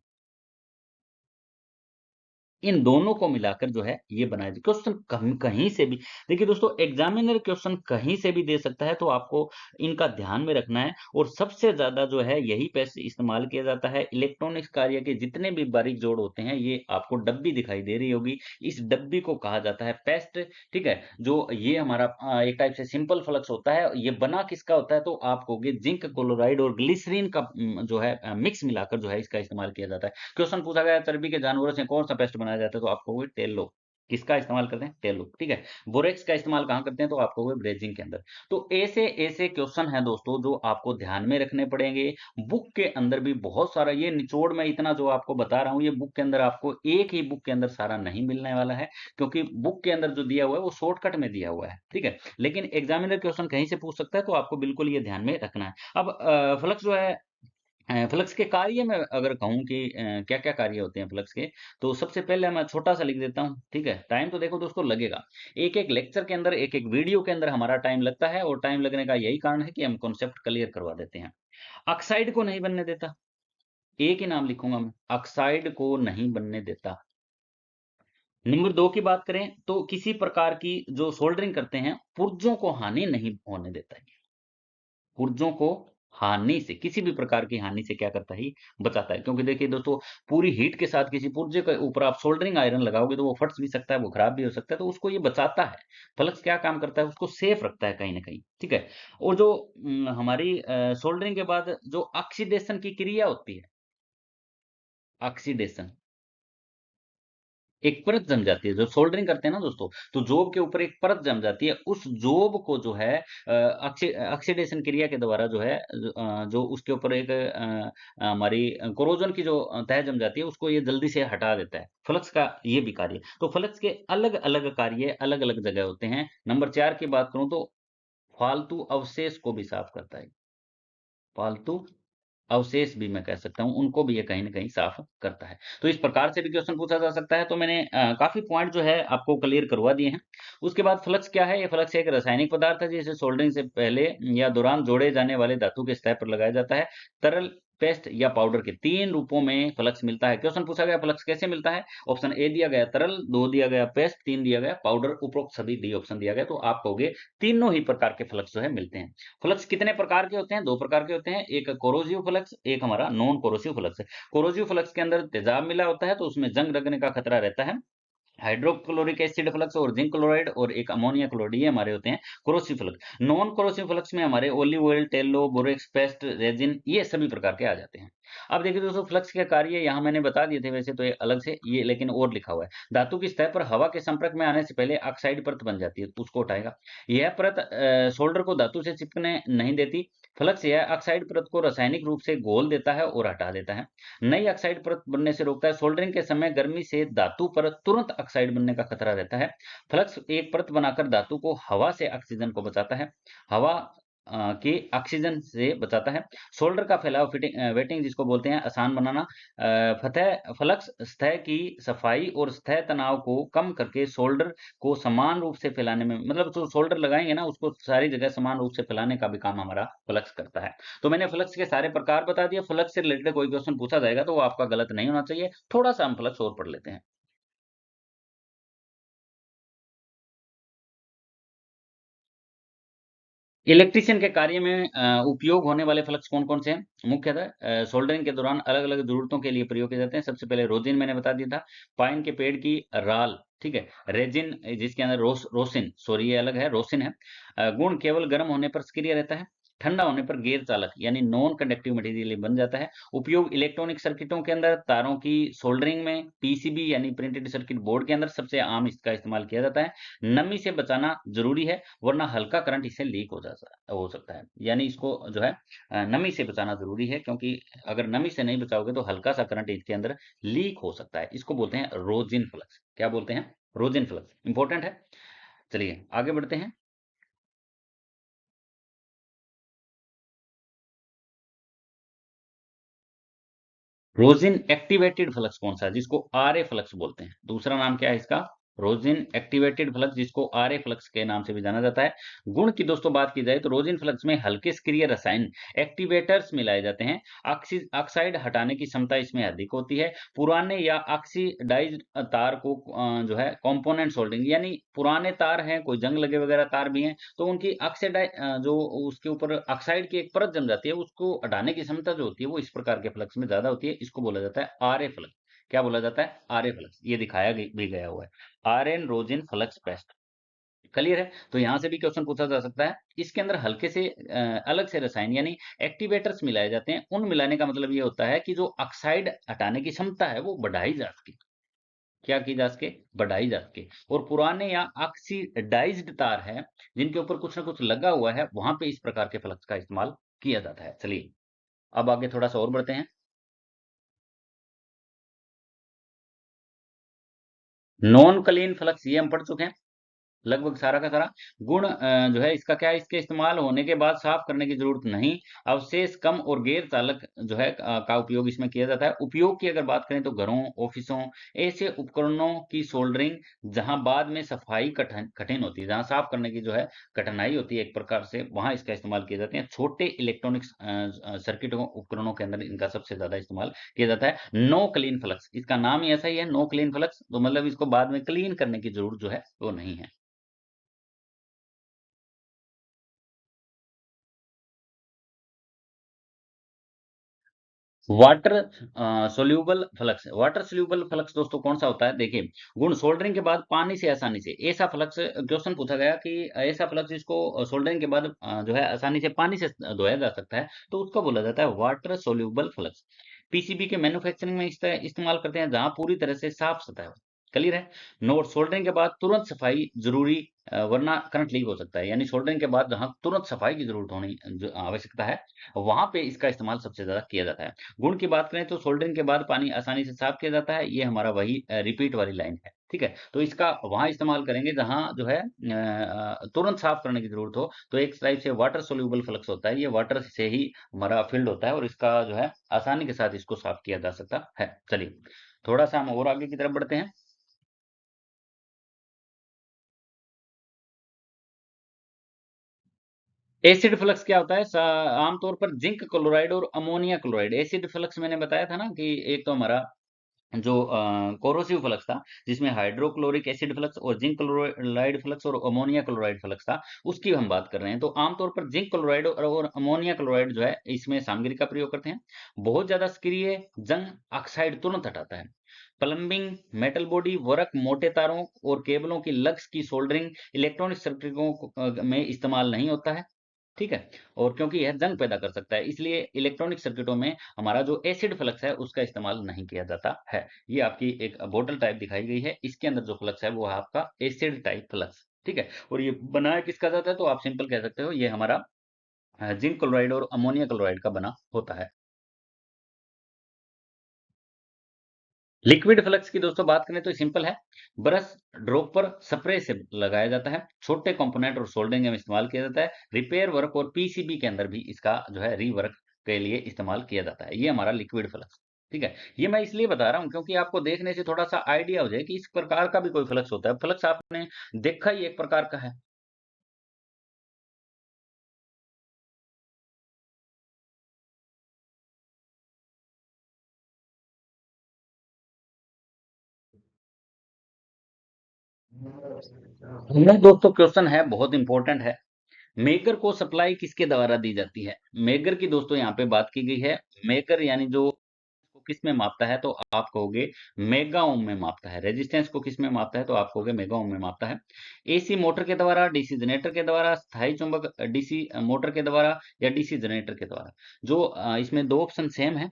इन दोनों को मिलाकर जो है ये बनाया जाए। क्वेश्चन कहीं से भी, देखिए दोस्तों, एग्जामिनर क्वेश्चन कहीं से भी दे सकता है, तो आपको इनका ध्यान में रखना है। और सबसे ज्यादा जो है यही पेस्ट इस्तेमाल किया जाता है। इलेक्ट्रॉनिक्स कार्य के जितने भी बारीक जोड़ होते हैं, ये आपको डब्बी दिखाई दे रही होगी, इस डब्बी को कहा जाता है पेस्ट, ठीक है। जो ये हमारा एक टाइप से सिंपल फ्लक्स होता है, ये बना किसका होता है, तो आप कहोगे जिंक क्लोराइड और ग्लिसरीन का जो है मिक्स मिलाकर जो है इसका इस्तेमाल किया जाता है। क्वेश्चन पूछा गया चर्बी के जानवरों से कौन सा पेस्ट बनाया जाता है, तो आप कहोगे टेलो। किसका इस्तेमाल करते हैं, टेलो, ठीक है। बोरेक्स का इस्तेमाल कहाँ करते हैं, तो आप कहोगे ब्रेजिंग के अंदर। तो ऐसे ऐसे क्वेश्चन हैं दोस्तों जो आपको ध्यान में रखने पड़ेंगे। बुक के अंदर भी बहुत सारा, ये निचोड़ में इतना जो आपको बता रहा हूँ, ये बुक के अंदर आपको एक ही बुक के अंदर सारा नहीं मिलने वाला है, क्योंकि बुक के अंदर जो दिया हुआ है वो शॉर्टकट में दिया हुआ है, ठीक है। लेकिन एग्जामिनर क्वेश्चन कहीं से पूछ सकता है, तो आपको बिल्कुल ये ध्यान में रखना है। अब फ्लक्स जो है, फ्लक्स के कार्य में अगर कहूँ कि क्या-क्या कार्य होते हैं फ्लक्स के, तो सबसे पहले मैं छोटा-सा लिख देता हूँ, ठीक है? टाइम तो देखो दोस्तों लगेगा। एक-एक लेक्चर के अंदर, एक-एक वीडियो के अंदर हमारा टाइम लगता है, और टाइम लगने का यही कारण है कि हम कॉन्सेप्ट क्लियर करवा देते हैं। ऑक्साइड को नहीं बनने देता, एक ही नाम लिखूँगा मैं, ऑक्साइड को नहीं बनने देता। नंबर 2 की बात करें, तो किसी प्रकार की जो सोल्डरिंग करते हैं, पुर्जों को हानि नहीं होने देता है। पुर्जों को हानि से, किसी भी प्रकार की हानि से क्या करता है, बचाता है। क्योंकि देखिए दोस्तों, पूरी हीट के साथ किसी पुर्जे के ऊपर आप सोल्डरिंग आयरन लगाओगे तो वो फट भी सकता है, वो खराब भी हो सकता है, तो उसको ये बचाता है। फ्लक्स क्या काम करता है, उसको सेफ रखता है कहीं न कहीं, ठीक है? और जो हमारी सोल्डरिंग के बाद जो ऑक्सीडेशन की क्रिया होती है, ऑक्सीडेशन, एक परत जम जाती है, जब सोल्डरिंग करते हैं ना दोस्तों, तो जॉब के ऊपर एक परत जम जाती है। उस जॉब को जो है ऑक्सीडेशन क्रिया के द्वारा जो है जो उसके ऊपर एक हमारी कोरोजन की जो तह जम जाती है, उसको ये जल्दी से हटा देता है। फ्लक्स का ये भी कार्य है। तो फ्लक्स के अलग-अलग कार्य अलग-अलग जगह होते हैं। नंबर 4 की बात करूँ तो फालतू अवशेष को भी साफ करता है। फालतू अवशेष भी मैं कह सकता हूँ, उनको भी ये कहीं न कहीं साफ़ करता है। तो इस प्रकार से भी क्वेश्चन पूछा जा सकता है, तो मैंने काफ़ी पॉइंट जो है आपको क्लियर करवा दिए हैं। उसके बाद फ्लक्स क्या है? ये फ्लक्स एक रासायनिक पदार्थ है जिसे सोल्डरिंग से पहले या दौरान जोड़े जाने वाले धातु के सतह पर लगाया जाता है। तरल, पेस्ट या पाउडर के 3 रूपों में फ्लक्स मिलता है। क्वेश्चन पूछा गया फ्लक्स कैसे मिलता है? ऑप्शन ए दिया गया तरल, 2 दिया गया पेस्ट, 3 दिया गया पाउडर, उपरोक्त सभी डी ऑप्शन दिया गया। तो आप कहोगे तीनों ही प्रकार के फ्लक्स जो है मिलते हैं। फ्लक्स कितने प्रकार के होते हैं? 2 प्रकार के होते हैं, एक कोरोसिव फ्लक्स, एक हमारा नॉन कोरोसिव फ्लक्स है। कोरोसिव फ्लक्स के अंदर तेजाब मिला होता है, तो उसमें जंग लगने का खतरा रहता है। हाइड्रोक्लोरिक एसिड फ्लक्स और जिंक क्लोराइड और एक अमोनिया क्लोराइड, ये हमारे होते हैं corrosive flux. Non corrosive flux में हमारे olive oil, tallow, borax, paste, resin, ये सभी प्रकार के आ जाते हैं। अब देखिए दोस्तों, फ्लक्स के कार्य यहाँ मैंने बता दिए थे वैसे तो, ये अलग से ये लेकिन और लिखा हुआ है। धातु की सतह पर हवा के संपर्क में आने से पहले ऑक्साइड परत बन जाती है, तो उसको हटाएगा। यह परत सोल्डर को धातु से चिपकने नहीं देती। फ्लक्स यह ऑक्साइड परत को रासायनिक रूप से घोल देता है और हटा देता है। नई ऑक्साइड परत बनने से रोकता है। सोल्डरिंग के समय गर्मी से धातु पर तुरंत ऑक्साइड बनने का खतरा रहता है। फ्लक्स एक परत बनाकर धातु को हवा से ऑक्सीजन को बचाता है। हवा के ऑक्सीजन से बचाता है। सोल्डर का फैलाव वेटिंग जिसको बोलते हैं, आसान बनाना। फतह फ्लक्स सतह की सफाई और सतह तनाव को कम करके सोल्डर को समान रूप से फैलाने में, मतलब जो सोल्डर लगाएंगे ना, उसको सारी जगह समान रूप से फैलाने का भी काम हमारा फ्लक्स करता है। तो मैंने फ्लक्स के सारे प्रकार बता दिए। फ्लक्स से रिलेटेड कोई क्वेश्चन पूछा जाएगा तो वो आपका गलत नहीं होना चाहिए। थोड़ा-सा हम फ्लक्स और पढ़ लेते हैं। इलेक्ट्रीशियन के कार्य में उपयोग होने वाले फ्लक्स कौन-कौन से हैं? मुख्यतः सोल्डरिंग के दौरान अलग-अलग ज़रूरतों के लिए प्रयोग किए जाते हैं। सबसे पहले रोजिन मैंने बता दिया था, पाइन के पेड़ की राल, ठीक है? रेजिन जिसके अंदर रोसिन, सॉरी ये अलग है, रोसिन है। गुण केवल गर्म होने पर सक्रिय रहता है। ठंडा होने पर गैर चालक यानी नॉन कंडक्टिव मटेरियल बन जाता है। उपयोग इलेक्ट्रॉनिक सर्किटों के अंदर तारों की सोल्डरिंग में, पीसीबी यानी प्रिंटेड सर्किट बोर्ड के अंदर सबसे आम इसका इस्तेमाल किया जाता है। नमी से बचाना जरूरी है, वरना हल्का करंट इससे लीक हो सकता है। यानी इसको जो है नमी से बचाना जरूरी है, क्योंकि अगर नमी से नहीं बचाओगे तो हल्का सा करंट इसके अंदर लीक हो सकता है। इसको बोलते हैं रोजिन फ्लक्स। क्या बोलते हैं? Rosin flux. इंपॉर्टेंट है। चलिए आगे बढ़ते हैं। रोजिन एक्टिवेटेड फ्लक्स कौन सा है? जिसको आरए फ्लक्स बोलते हैं। दूसरा नाम क्या है इसका? रोजिन एक्टिवेटेड फ्लक्स, जिसको आरए फ्लक्स के नाम से भी जाना जाता है। गुण की दोस्तों बात की जाए तो रोजिन फ्लक्स में हल्के सक्रिय रसायन एक्टिवेटर्स मिलाए जाते हैं। ऑक्साइड हटाने की क्षमता इसमें अधिक होती है। पुराने या ऑक्सीडाइज्ड तार को जो है कंपोनेंट सोल्डिंग, यानी पुराने तार हैं, कोई जंग लगे वगैरह तार भी हैं, तो उनकी जो उसके ऊपर ऑक्साइड की एक परत जम जाती है, उसको हटाने की क्षमता जो होती है वो इस प्रकार के फ्लक्स में ज्यादा होती है। इसको बोला जाता है आरए फ्लक्स। क्या बोला जाता है? R A flux. ये दिखाया भी गया हुआ है, R N rosin flux test. Clear है? तो यहां से भी क्वेश्चन पूछा जा सकता है। इसके अंदर हल्के से अलग से रसायन यानी एक्टिवेटर्स मिलाए जाते हैं। उन मिलाने का मतलब ये होता है कि जो ऑक्साइड हटाने की क्षमता है वो बढ़ाई जा सके। क्या की जा सके? बढ़ाई जा सके। और पुराने या ऑक्सीडाइज्ड तार हैं, जिनके ऊपर कुछ ना कुछ लगा हुआ है, वहां पे इस प्रकार के फ्लक्स का इस्तेमाल किया जाता है। चलिए अब आगे थोड़ा सा और बढ़ते हैं। नॉन क्लीन फ्लक्स ये हम पढ़ चुके हैं लगभग सारा का सारा। गुण जो है इसका क्या है? इसके इस्तेमाल होने के बाद साफ करने की जरूरत नहीं। अवशेष कम और गैर चालक जो है का उपयोग इसमें किया जाता है। उपयोग की अगर बात करें तो घरों, ऑफिसों, ऐसे उपकरणों की सोल्डरिंग जहां बाद में सफाई कठिन कठिन होती है, जहां साफ करने की जो है कठिनाई होती है एक प्रकार से, वहां इसका इस्तेमाल किए जाते हैं। छोटे इलेक्ट्रॉनिक्स सर्किटों उपकरणों के अंदर इनका सबसे ज्यादा इस्तेमाल किया जाता है। नो क्लीन फ्लक्स, इसका नाम ही ऐसा ही है, नो क्लीन फ्लक्स, तो मतलब इसको बाद में क्लीन करने की जरूरत जो है वो नहीं है। Water soluble flux. Water soluble flux दोस्तों कौन सा होता है? देखिए, गुण सोल्डरिंग के बाद पानी से आसानी से, ऐसा फ्लक्स क्वेश्चन पूछा गया कि ऐसा फ्लक्स जिसको सोल्डरिंग के बाद जो है आसानी से पानी से धोया जा सकता है, तो उसको बोला जाता है वाटर सोल्यूबल फ्लक्स। पीसीबी के मैन्युफैक्चरिंग में इसका इस्तेमाल करते हैं जहां पूरी तरह से साफ सतह हो। क्लियर है? नोट, सोल्डरिंग के बाद तुरंत सफाई जरूरी, वरना करंट लीक हो सकता है। यानी सोल्डरिंग के बाद जहां तुरंत सफाई की जरूरत होनी आवश्यकता है, वहां पे इसका इस्तेमाल सबसे ज्यादा किया जाता है। गुण की बात करें तो सोल्डरिंग के बाद पानी आसानी से साफ किया जाता है। ये हमारा वही रिपीट वाली लाइन है। ठीक है? तो इसका वहां इस्तेमाल करेंगे जहां जो है तुरंत साफ करने की जरूरत हो। तो एक टाइप से वाटर सोल्यूबल फ्लक्स होता है, ये वाटर से ही हमारा फील्ड होता है और इसका जो है आसानी के साथ इसको साफ किया जा सकता है। चलिए थोड़ा सा हम और आगे की तरफ बढ़ते हैं। एसिड फ्लक्स क्या होता है? आमतौर पर जिंक क्लोराइड और अमोनिया क्लोराइड। एसिड फ्लक्स मैंने बताया था ना कि एक तो हमारा जो कोरोसिव फ्लक्स था, जिसमें हाइड्रोक्लोरिक एसिड फ्लक्स और जिंक क्लोराइड फ्लक्स और अमोनिया क्लोराइड फ्लक्स था, उसकी हम बात कर रहे हैं। तो आमतौर पर जिंक क्लोराइड और अमोनिया क्लोराइड जो है इसमें सामग्री का प्रयोग करते हैं। बहुत ज्यादा सक्रिय जंग ऑक्साइड तुरंत हटाता है। प्लम्बिंग, मेटल बॉडी वर्क, मोटे तारों और केबलों की लग्स की सोल्डरिंग, इलेक्ट्रॉनिक सर्किटों में इस्तेमाल नहीं होता है। ठीक है? और क्योंकि यह जंग पैदा कर सकता है, इसलिए इलेक्ट्रॉनिक सर्किटों में हमारा जो एसिड फ्लक्स है उसका इस्तेमाल नहीं किया जाता है। ये आपकी एक बोतल टाइप दिखाई गई है, इसके अंदर जो फ्लक्स है वो है आपका एसिड टाइप फ्लक्स। ठीक है? और ये बनाया किसका जाता है? तो आप सिंपल कह सकते हो ये हमारा जिंक क्लोराइड और अमोनिया क्लोराइड का बना होता है। लिक्विड फ्लक्स की दोस्तों बात करें तो सिंपल है। ब्रश ड्रॉपर स्प्रे से लगाया जाता है। छोटे कंपोनेंट और सोल्डरिंग में इस्तेमाल किया जाता है। रिपेयर वर्क और पीसीबी के अंदर भी इसका जो है रीवर्क के लिए इस्तेमाल किया जाता है। ये हमारा लिक्विड फ्लक्स। ठीक है? ये मैं इसलिए बता रहा हूँ क्योंकि आपको देखने से थोड़ा सा आइडिया हो जाए कि इस प्रकार का भी कोई फ्लक्स होता है। फ्लक्स आपने देखा ही एक प्रकार का है। नहीं दोस्तों, क्वेश्चन है, बहुत इंपॉर्टेंट है। मेकर को सप्लाई किसके द्वारा दी जाती है? मेकर की दोस्तों यहाँ पे बात की गई है। मेकर यानी जो किस में मापता है तो आप कहोगे मेगा ओम में मापता है। रेजिस्टेंस को किस में मापता है तो आप कहोगे मेगा ओम में मापता है। एसी मोटर के द्वारा, डीसी जनरेटर के द्वारा, स्थायी चुंबक डीसी मोटर के द्वारा या डीसी जनरेटर के द्वारा। जो इसमें दो ऑप्शन सेम है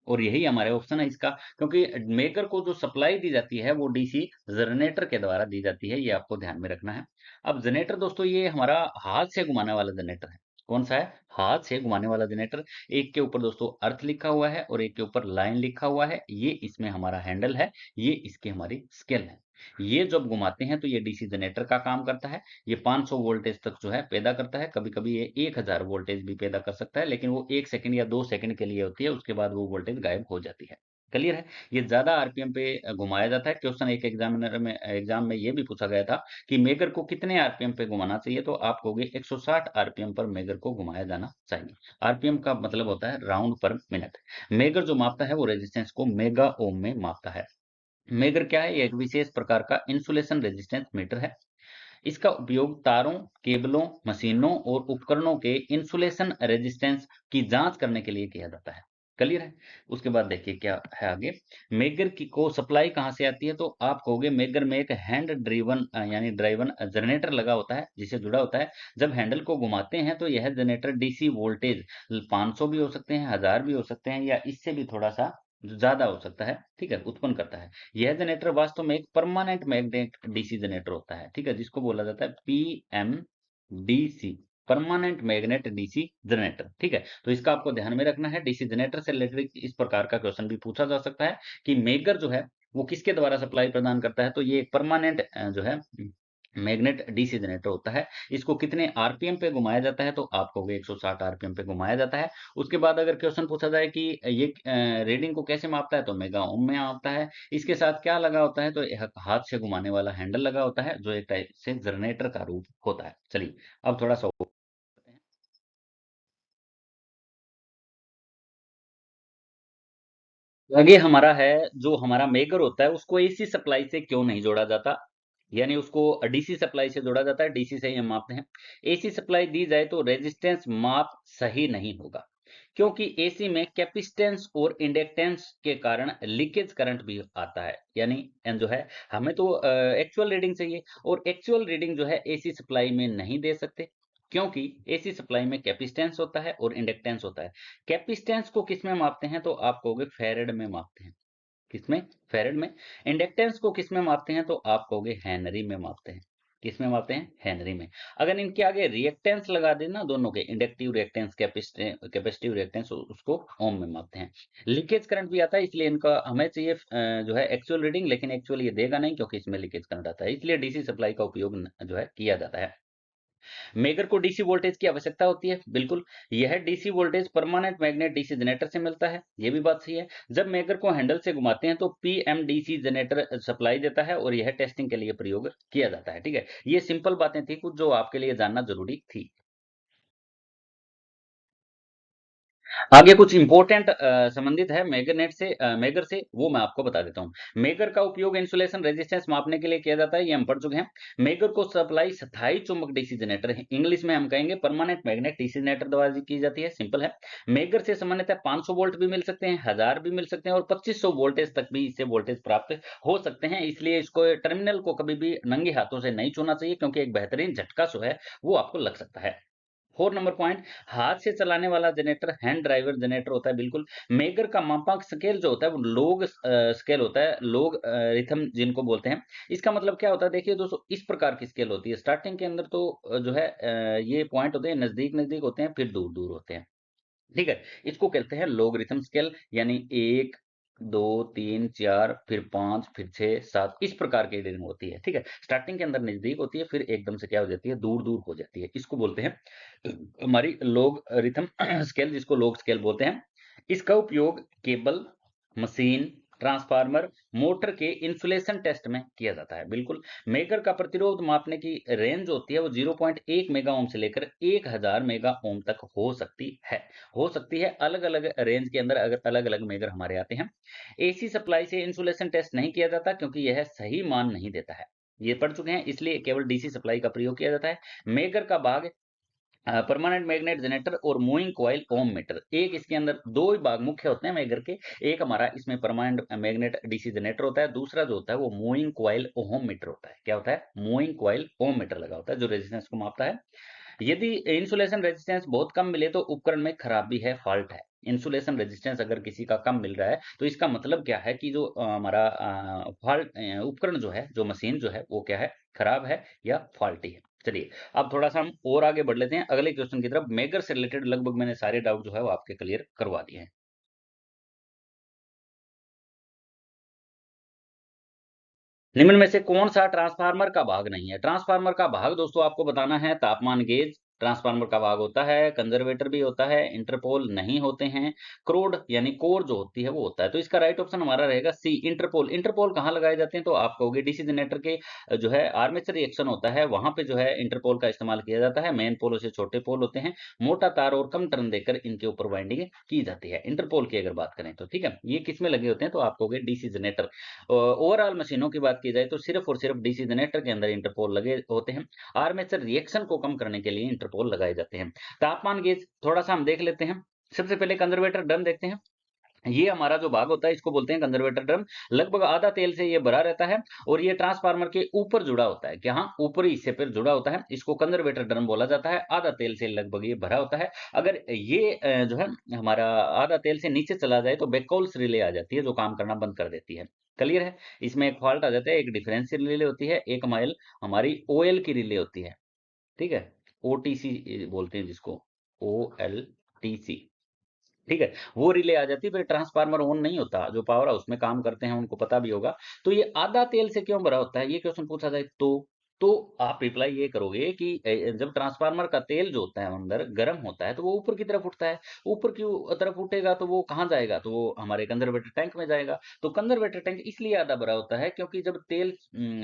और यही हमारे ऑप्शन है इसका, क्योंकि मेकर को जो सप्लाई दी जाती है वो डीसी जनरेटर के द्वारा दी जाती है, ये आपको ध्यान में रखना है। अब जनरेटर दोस्तों ये हमारा हाथ से घुमाने वाला जनरेटर है। कौन सा है? हाथ से घुमाने वाला जनरेटर। एक के ऊपर दोस्तों अर्थ लिखा हुआ है और एक के ऊपर लाइन लिखा हुआ है, ये इसमें हमारा हैंडल है, ये इसकी हमारी स्केल है। ये जब घुमाते हैं तो ये डीसी जनरेटर का काम करता है। ये 500 वोल्टेज तक जो है पैदा करता है, कभी कभी ये 1000 वोल्टेज भी पैदा कर सकता है, लेकिन वो 1 सेकंड या 2 सेकंड के लिए होती है, उसके बाद वो वोल्टेज गायब हो जाती है। क्लियर है? ये ज्यादा आरपीएम पे घुमाया जाता है। क्वेश्चन एक एग्जाम में ये भी पूछा गया था कि मेगर को कितने आरपीएम पे घुमाना चाहिए, तो आप कहोगे 160 आरपीएम पर मेगर को घुमाया जाना चाहिए। आरपीएम का मतलब होता है राउंड पर मिनट। मेगर जो मापता है वो रेजिस्टेंस को मेगा ओम में मापता है। मेगर क्या है? ये एक विशेष प्रकार का इंसुलेशन रेजिस्टेंस मीटर है। इसका उपयोग तारों, केबलों, मशीनों और उपकरणों के इंसुलेशन रेजिस्टेंस की जांच करने के लिए किया जाता है। क्लियर है? उसके बाद देखिए क्या है आगे। मेगर की को सप्लाई कहां से आती है तो आप कहोगे मेगर में एक हैंड ड्रिवन यानी ड्राइवन जनरेटर लगा होता है, जिसे जुड़ा होता है। जब हैंडल को घुमाते हैं तो यह जनरेटर डीसी वोल्टेज 500 भी हो सकते हैं, 1000 भी हो सकते हैं या इससे भी थोड़ा सा ज्यादा हो सकता है, ठीक है, उत्पन्न करता है। यह जनरेटर वास्तव में एक परमानेंट मैग्नेट डीसी जनरेटर होता है, ठीक है, जिसको बोला जाता है PMDC, permanent magnet DC generator. ठीक है, तो इसका आपको ध्यान में रखना है। डीसी जनरेटर से रिलेटेड इस प्रकार का क्वेश्चन भी पूछा जा सकता है कि मेगर जो है वो किसके द्वारा सप्लाई प्रदान करता है, तो ये एक परमानेंट जो है मैग्नेट डीसी जनरेटर होता है। इसको कितने आरपीएम पे घुमाया जाता है तो आप कहोगे 160 आरपीएम पे घुमाया जाता है। उसके बाद अगर क्वेश्चन पूछा जाए कि ये रीडिंग को कैसे मापता है तो मेगा ओम में मापता है। इसके साथ क्या लगा होता है तो एक हाथ से घुमाने वाला हैंडल लगा होता है, जो एक टाइप से जनरेटर का रूप होता है। चलिए अब थोड़ा सा आगे हमारा है, जो हमारा मेगर होता है उसको एसी सप्लाई से क्यों नहीं जोड़ा जाता, यानी उसको डीसी सप्लाई से जोड़ा जाता है, डीसी से ही हम मापते हैं। एसी सप्लाई दी जाए तो रेजिस्टेंस माप सही नहीं होगा, क्योंकि एसी में कैपेसिटेंस और इंडक्टेंस के कारण लीकेज करंट भी आता है। यानी जो है हमें तो एक्चुअल रीडिंग चाहिए, और एक्चुअल रीडिंग जो है एसी सप्लाई में नहीं दे सकते, क्योंकि एसी सप्लाई में कैपेसिटेंस होता है और इंडक्टेंस होता है। कैपेसिटेंस को किस में मापते हैं तो आप कहोगे फेरेड में मापते हैं। किसमें? फेरेड में। इंडक्टेंस को किसमें मापते हैं तो आप कहोगे हेनरी में मापते हैं। किसमें मापते हैं? हेनरी में। अगर इनके आगे रिएक्टेंस लगा देना दोनों के, इंडक्टिव रिएक्टेंस, कैपेसिटिव रिएक्टेंस, उसको ओम में मापते हैं। लीकेज करंट भी आता है, इसलिए इनका हमें चाहिए जो है एक्चुअल रीडिंग, लेकिन एक्चुअल ये देगा नहीं क्योंकि इसमें लीकेज करंट आता है, इसलिए डीसी सप्लाई का उपयोग जो है किया जाता है। मेगर को डीसी वोल्टेज की आवश्यकता होती है, बिल्कुल। यह DC voltage permanent magnet DC generator से मिलता है, ये भी बात सही है। जब मेगर को हैंडल से घुमाते हैं तो पीएमडीसी जनरेटर सप्लाई देता है और यह टेस्टिंग के लिए प्रयोग किया जाता है। ठीक है, ये सिंपल बातें थी कुछ जो आपके लिए जानना जरूरी थी। आगे कुछ इंपॉर्टेंट संबंधित है मेगरनेट से, मेगर से, वो मैं आपको बता देता हूँ। मेगर का उपयोग इंसुलेशन रेजिस्टेंस मापने के लिए किया जाता है, ये हम पढ़ चुके हैं। मेगर को सप्लाई स्थायी चुंबक डीसी जनरेटर है, इंग्लिश में हम कहेंगे परमानेंट मैग्नेट डीसी जनरेटर द्वारा की जाती है, सिंपल है। मेगर से सामान्यतः 500 वोल्ट भी मिल सकते हैं, 1000 भी मिल सकते हैं और 2500 वोल्टेज तक भी इससे वोल्टेज प्राप्त हो सकते हैं, इसलिए इसको टर्मिनल को कभी भी नंगे हाथों से नहीं छूना चाहिए, क्योंकि एक बेहतरीन झटका जो है वो आपको लग सकता है। 4 नंबर पॉइंट, हाथ से चलाने वाला जनरेटर हैंड ड्राइवर जनरेटर होता है, बिल्कुल। मेगर का मापांक स्केल जो होता है वो लोग स्केल होता है, लोग रिथम जिनको बोलते हैं। इसका मतलब क्या होता है, देखिए दोस्तों, इस प्रकार की स्केल होती है। स्टार्टिंग के अंदर तो जो है ये पॉइंट होते हैं नजदीक नजदीक होते हैं, फिर दूर दूर होते हैं। ठीक है, इसको कहते हैं लोगरिथम स्केल, यानी 1 2 3 4 फिर 5 फिर 6 7, इस प्रकार की रीडिंग होती है। ठीक है, स्टार्टिंग के अंदर नजदीक होती है, फिर एकदम से क्या हो जाती है, दूर दूर हो जाती है। इसको बोलते हैं हमारी लोग रिथम स्केल, जिसको लोग स्केल बोलते हैं। इसका उपयोग केबल, मशीन, ट्रांसफार्मर, मोटर के इंसुलेशन टेस्ट में किया जाता है, बिल्कुल। मेगर का प्रतिरोध मापने की रेंज होती है वो 0.1 मेगा ओम से लेकर 1000 मेगा ओम तक हो सकती है। हो सकती है, अलग अलग रेंज के अंदर अगर अलग अलग मेगर हमारे आते हैं। एसी सप्लाई से इंसुलेशन टेस्ट नहीं किया जाता, क्योंकि यह सही मान नहीं देता है, ये पढ़ चुके हैं, इसलिए केवल डीसी सप्लाई का प्रयोग किया जाता है। मेगर का भाग परमानेंट मैग्नेट जनरेटर और मूविंग कॉइल ओम मीटर। एक इसके अंदर दो ही भाग मुख्य होते हैं मेगर के। एक हमारा इसमें परमानेंट मैग्नेट डीसी जनरेटर होता है, दूसरा जो होता है वो मूविंग कॉइल ओम मीटर होता है। क्या होता है? मूविंग कॉइल ओम मीटर लगा होता है जो रेजिस्टेंस को मापता है। यदि इंसुलेशन रेजिस्टेंस बहुत कम मिले तो उपकरण में खराबी है, फॉल्ट है। इंसुलेशन रेजिस्टेंस अगर किसी का कम मिल रहा है तो इसका मतलब क्या है कि जो हमारा फॉल्ट उपकरण जो है, जो मशीन जो है वो क्या है, खराब है या फॉल्टी है। चलिए अब थोड़ा सा हम और आगे बढ़ लेते हैं अगले क्वेश्चन की तरफ। मेगर से रिलेटेड लगभग मैंने सारे डाउट जो है वो आपके क्लियर करवा दिए हैं। निम्न में से कौन सा ट्रांसफार्मर का भाग नहीं है? ट्रांसफार्मर का भाग दोस्तों आपको बताना है, तापमान गेज ट्रांसफार्मर का भाग होता है, कंजर्वेटर भी होता है, इंटरपोल नहीं होते हैं, क्रोड यानी कोर जो होती है वो होता है। तो इसका राइट ऑप्शन हमारा रहेगा सी, इंटरपोल। इंटरपोल कहाँ लगाए जाते हैं? तो आप कहोगे डीसी जनरेटर के जो है आर्मेचर रिएक्शन होता है वहां पे जो है इंटरपोल का इस्तेमाल किया जाता है। मेन पोलों से छोटे पोल होते हैं, मोटा तार और कम टर्न देकर इनके ऊपर वाइंडिंग की जाती है। इंटरपोल की अगर बात करें तो ठीक है, ये किस में लगे होते हैं? तो आप कहोगे डीसी जनरेटर। ओवरऑल मशीनों की बात की जाए तो सिर्फ और सिर्फ डीसी जनरेटर के अंदर इंटरपोल लगे होते हैं। आर्मेचर रिएक्शन को कम करने के लिए इंटरपोल लगाए जाते हैं। तापमान गेज थोड़ा सा हम देख लेते हैं। सबसे पहले कंजर्वेटर ड्रम देखते हैं। ये हमारा जो भाग होता है इसको बोलते हैं कंजर्वेटर ड्रम। लगभग आधा तेल से ये भरा रहता है और ये ट्रांसफार्मर के ऊपर जुड़ा होता है। यहाँ ऊपरी हिस्से पर जुड़ा होता है, इसको कंजर्वेटर ड्रम बोला जाता है। आधा तेल से लगभग ये भरा होता है। अगर ये जो है हमारा आधा तेल से नीचे चला जाए तो बैकहोल्स रिले आ जाती है जो काम करना बंद कर देती है। क्लियर है? इसमें एक फॉल्ट आ जाता है, एक डिफरेंशियल रिले होती है, एक माइल हमारी ओएल की रिले होती है। ठीक है, ओटीसी बोलते हैं जिसको, ओएलटीसी। ठीक है, वो रिले आ जाती है, फिर ट्रांसफार्मर ऑन नहीं होता। जो पावर हाउस में काम करते हैं उनको पता भी होगा। तो ये आधा तेल से क्यों भरा होता है, ये क्वेश्चन पूछा जाए तो आप रिप्लाई ये करोगे कि जब ट्रांसफार्मर का तेल जो होता है अंदर गर्म होता है तो वो ऊपर की तरफ उठता है। ऊपर की तरफ उठेगा तो वो कहाँ जाएगा? तो वो हमारे कंजर्वेटर टैंक में जाएगा। तो कंजर्वेटर टैंक इसलिए आधा भरा होता है क्योंकि जब तेल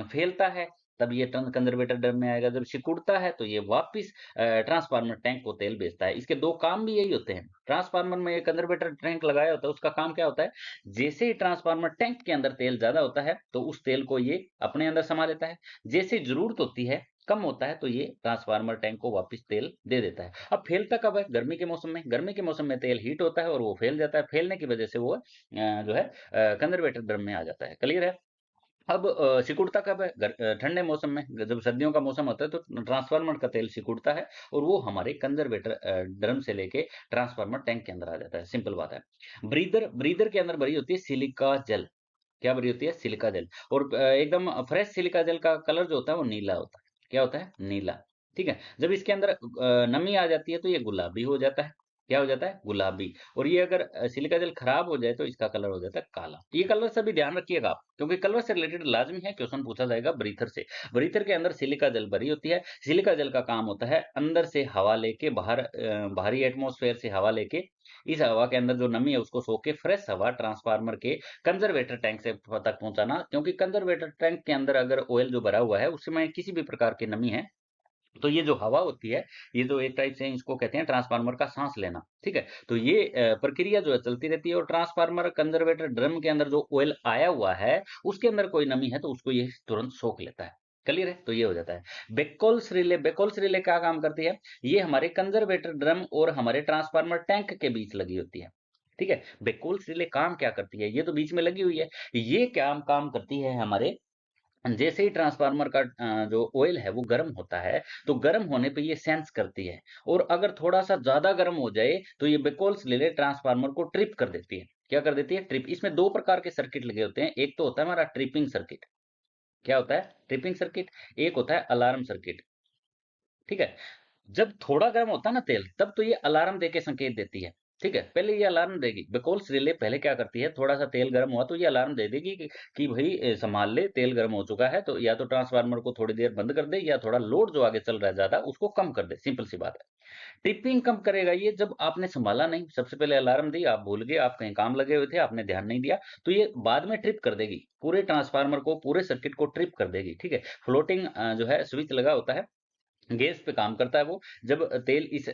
फैलता है तब ये कंजर्वेटर ड्रम में आएगा, जब सिकुड़ता है तो ये वापिस ट्रांसफार्मर टैंक को तेल बेचता है। इसके दो काम भी यही होते हैं। ट्रांसफार्मर में एक कंजर्वेटर टैंक लगाया होता है, उसका काम क्या होता है? जैसे ही ट्रांसफार्मर टैंक के अंदर तेल ज्यादा होता है तो उस तेल को ये अपने अंदर समा लेता है। जैसे जरूरत होती है, कम होता है, तो ये ट्रांसफार्मर टैंक को वापस तेल दे देता है। अब फैलता कब है? गर्मी के मौसम में। गर्मी के मौसम में तेल हीट होता है और वो फैल जाता है। फैलने की वजह से वो जो है कंजर्वेटर ड्रम में आ जाता है। क्लियर है? अब सिकुड़ता कब है? ठंडे मौसम में। जब सर्दियों का मौसम होता है तो ट्रांसफार्मर का तेल सिकुड़ता है और वो हमारे कंजर्वेटर ड्रम से लेके ट्रांसफार्मर टैंक के अंदर आ जाता है। सिंपल बात है। ब्रीदर ब्रीदर के अंदर भरी होती है सिलिका जेल। क्या भरी होती है? Silica gel. और एकदम फ्रेश सिलिका जेल का कलर जो होता है वो नीला होता है। क्या होता है? नीला। ठीक है, जब इसके अंदर नमी आ जाती है तो ये गुलाबी हो जाता है। क्या हो जाता है? गुलाबी। और ये अगर सिलिका जेल खराब हो जाए तो इसका कलर हो जाता है काला। ये कलर से भी ध्यान रखिएगा आप, क्योंकि कलर से रिलेटेड लाजमी है, क्वेश्चन पूछा जाएगा ब्रीथर से। ब्रीथर के अंदर सिलिका जेल भरी होती है। सिलिका जेल का काम होता है अंदर से हवा लेके बाहर बाहरी एटमॉस्फेयर से हवा लेके इस हवा के अंदर जो नमी है उसको सो के फ्रेश हवा ट्रांसफार्मर के कंजर्वेटर टैंक से तक पहुंचाना। क्योंकि कंजर्वेटर टैंक के अंदर अगर ऑयल जो भरा हुआ है उसमें किसी भी प्रकार की नमी है तो ये जो हवा होती है, ये जो एक टाइप से इसको कहते हैं ट्रांसफार्मर का सांस लेना। ठीक है, तो ये प्रक्रिया जो है चलती रहती है और ट्रांसफार्मर कंजर्वेटर ड्रम के अंदर जो ऑयल आया हुआ है उसके अंदर कोई नमी है तो उसको ये तुरंत सोख लेता है। क्लियर है? तो ये हो जाता है। बेकोल्स रिले क्या काम करती है? ये हमारे कंजर्वेटर ड्रम और हमारे ट्रांसफार्मर टैंक के बीच लगी होती है। ठीक है, बेकोल्स रिले काम क्या करती है? ये तो बीच में लगी हुई है। ये क्या काम करती है? हमारे जैसे ही ट्रांसफार्मर का जो ऑयल है वो गर्म होता है तो गर्म होने पे ये सेंस करती है और अगर थोड़ा सा ज्यादा गर्म हो जाए तो ये बेकोल्स रिले ट्रांसफार्मर को ट्रिप कर देती है। क्या कर देती है? ट्रिप। इसमें दो प्रकार के सर्किट लगे होते हैं। एक तो होता है हमारा ट्रिपिंग सर्किट। क्या होता है? Tripping circuit. एक होता है अलार्म सर्किट। ठीक है, जब थोड़ा गर्म होता है ना तेल तब तो ये अलार्म देके संकेत देती है। ठीक है, पहले ये अलार्म देगी। बिकॉल्स रिले पहले क्या करती है, थोड़ा सा तेल गर्म हुआ तो ये अलार्म दे देगी कि भाई संभाल ले, तेल गर्म हो चुका है। तो या तो ट्रांसफार्मर को थोड़ी देर बंद कर दे या थोड़ा लोड जो आगे चल रहा है ज्यादा उसको कम कर दे। सिंपल सी बात है। ट्रिपिंग कम करेगा ये जब आपने संभाला नहीं। सबसे पहले अलार्म दी, आप भूल गए, आप कहीं काम लगे हुए थे, आपने ध्यान नहीं दिया, तो ये बाद में ट्रिप कर देगी। पूरे ट्रांसफार्मर को, पूरे सर्किट को ट्रिप कर देगी। ठीक है, फ्लोटिंग जो है स्विच लगा होता है गैस पे काम करता है वो। जब तेल इस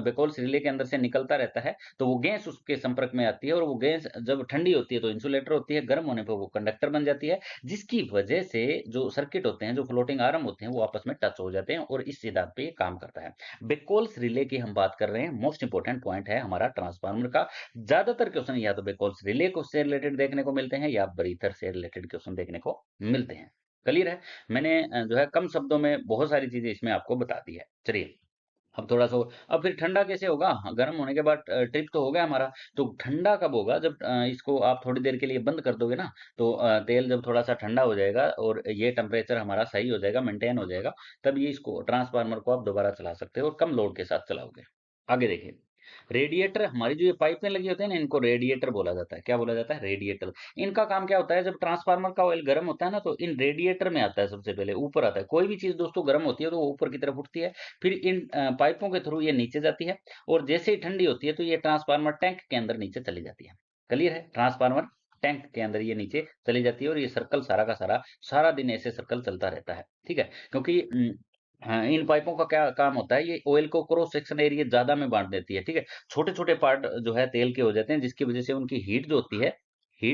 बेकोल्स रिले के अंदर से निकलता रहता है, तो वो गैस उसके संपर्क में आती है, और वो गैस जब ठंडी होती है तो इंसुलेटर होती है, गर्म होने पे वो कंडक्टर बन जाती है, जिसकी वजह से जो सर्किट होते हैं, जो फ्लोटिंग आर्म होते हैं, वो आपस में टच हो जाते हैं, और इस सिद्धांत पे ये काम करता है। बेकोल्स रिले की हम बात कर रहे हैं, मोस्ट इंपोर्टेंट पॉइंट है हमारा ट्रांसफार्मर का। ज्यादातर क्वेश्चन या तो बेकोल्स रिले को से रिलेटेड देखने को मिलते हैं, या ब्रीथर से रिलेटेड क्वेश्चन देखने को मिलते हैं। क्लियर है? मैंने जो है कम शब्दों में बहुत सारी चीजें इसमें आपको बता दी है। चलिए, अब थोड़ा सा अब फिर ठंडा कैसे होगा? हाँ, गर्म होने के बाद ट्रिप तो हो गया हमारा, तो ठंडा कब होगा? जब इसको आप थोड़ी देर के लिए बंद कर दोगे ना, तो तेल जब थोड़ा सा ठंडा हो जाएगा और ये टेम्परेचर हमारा सही हो जाएगा, मेंटेन हो जाएगा, तब ये इसको ट्रांसफार्मर को आप दोबारा चला सकते हो, और कम लोड के साथ चलाओगे। आगे देखिए, रेडिएटर, हमारी जो ये पाइप में लगी होती है ना, इनको रेडिएटर बोला जाता है। क्या बोला जाता है? रेडिएटर। इनका काम क्या होता है? जब ट्रांसफार्मर का ऑयल गर्म होता है ना, तो इन रेडिएटर में आता है, सबसे पहले ऊपर आता है। कोई भी चीज दोस्तों गर्म होती है तो वो ऊपर की तरफ उठती है, फिर इन पाइपों के थ्रू ये नीचे जाती है, और जैसे ही ठंडी होती है तो ये ट्रांसफार्मर टैंक के अंदर नीचे चली जाती है। क्लियर है? ट्रांसफार्मर टैंक के अंदर ये नीचे चली जाती है, और ये सर्कल सारा का सारा सारा दिन ऐसे सर्कल चलता रहता है। ठीक है? क्योंकि हाँ, इन पाइपों का क्या काम होता है? ये ऑयल को क्रॉस सेक्शन एरिया ज्यादा में बांट देती है। ठीक है? छोटे छोटे पार्ट जो है तेल के हो जाते हैं, जिसकी वजह से उनकी हीट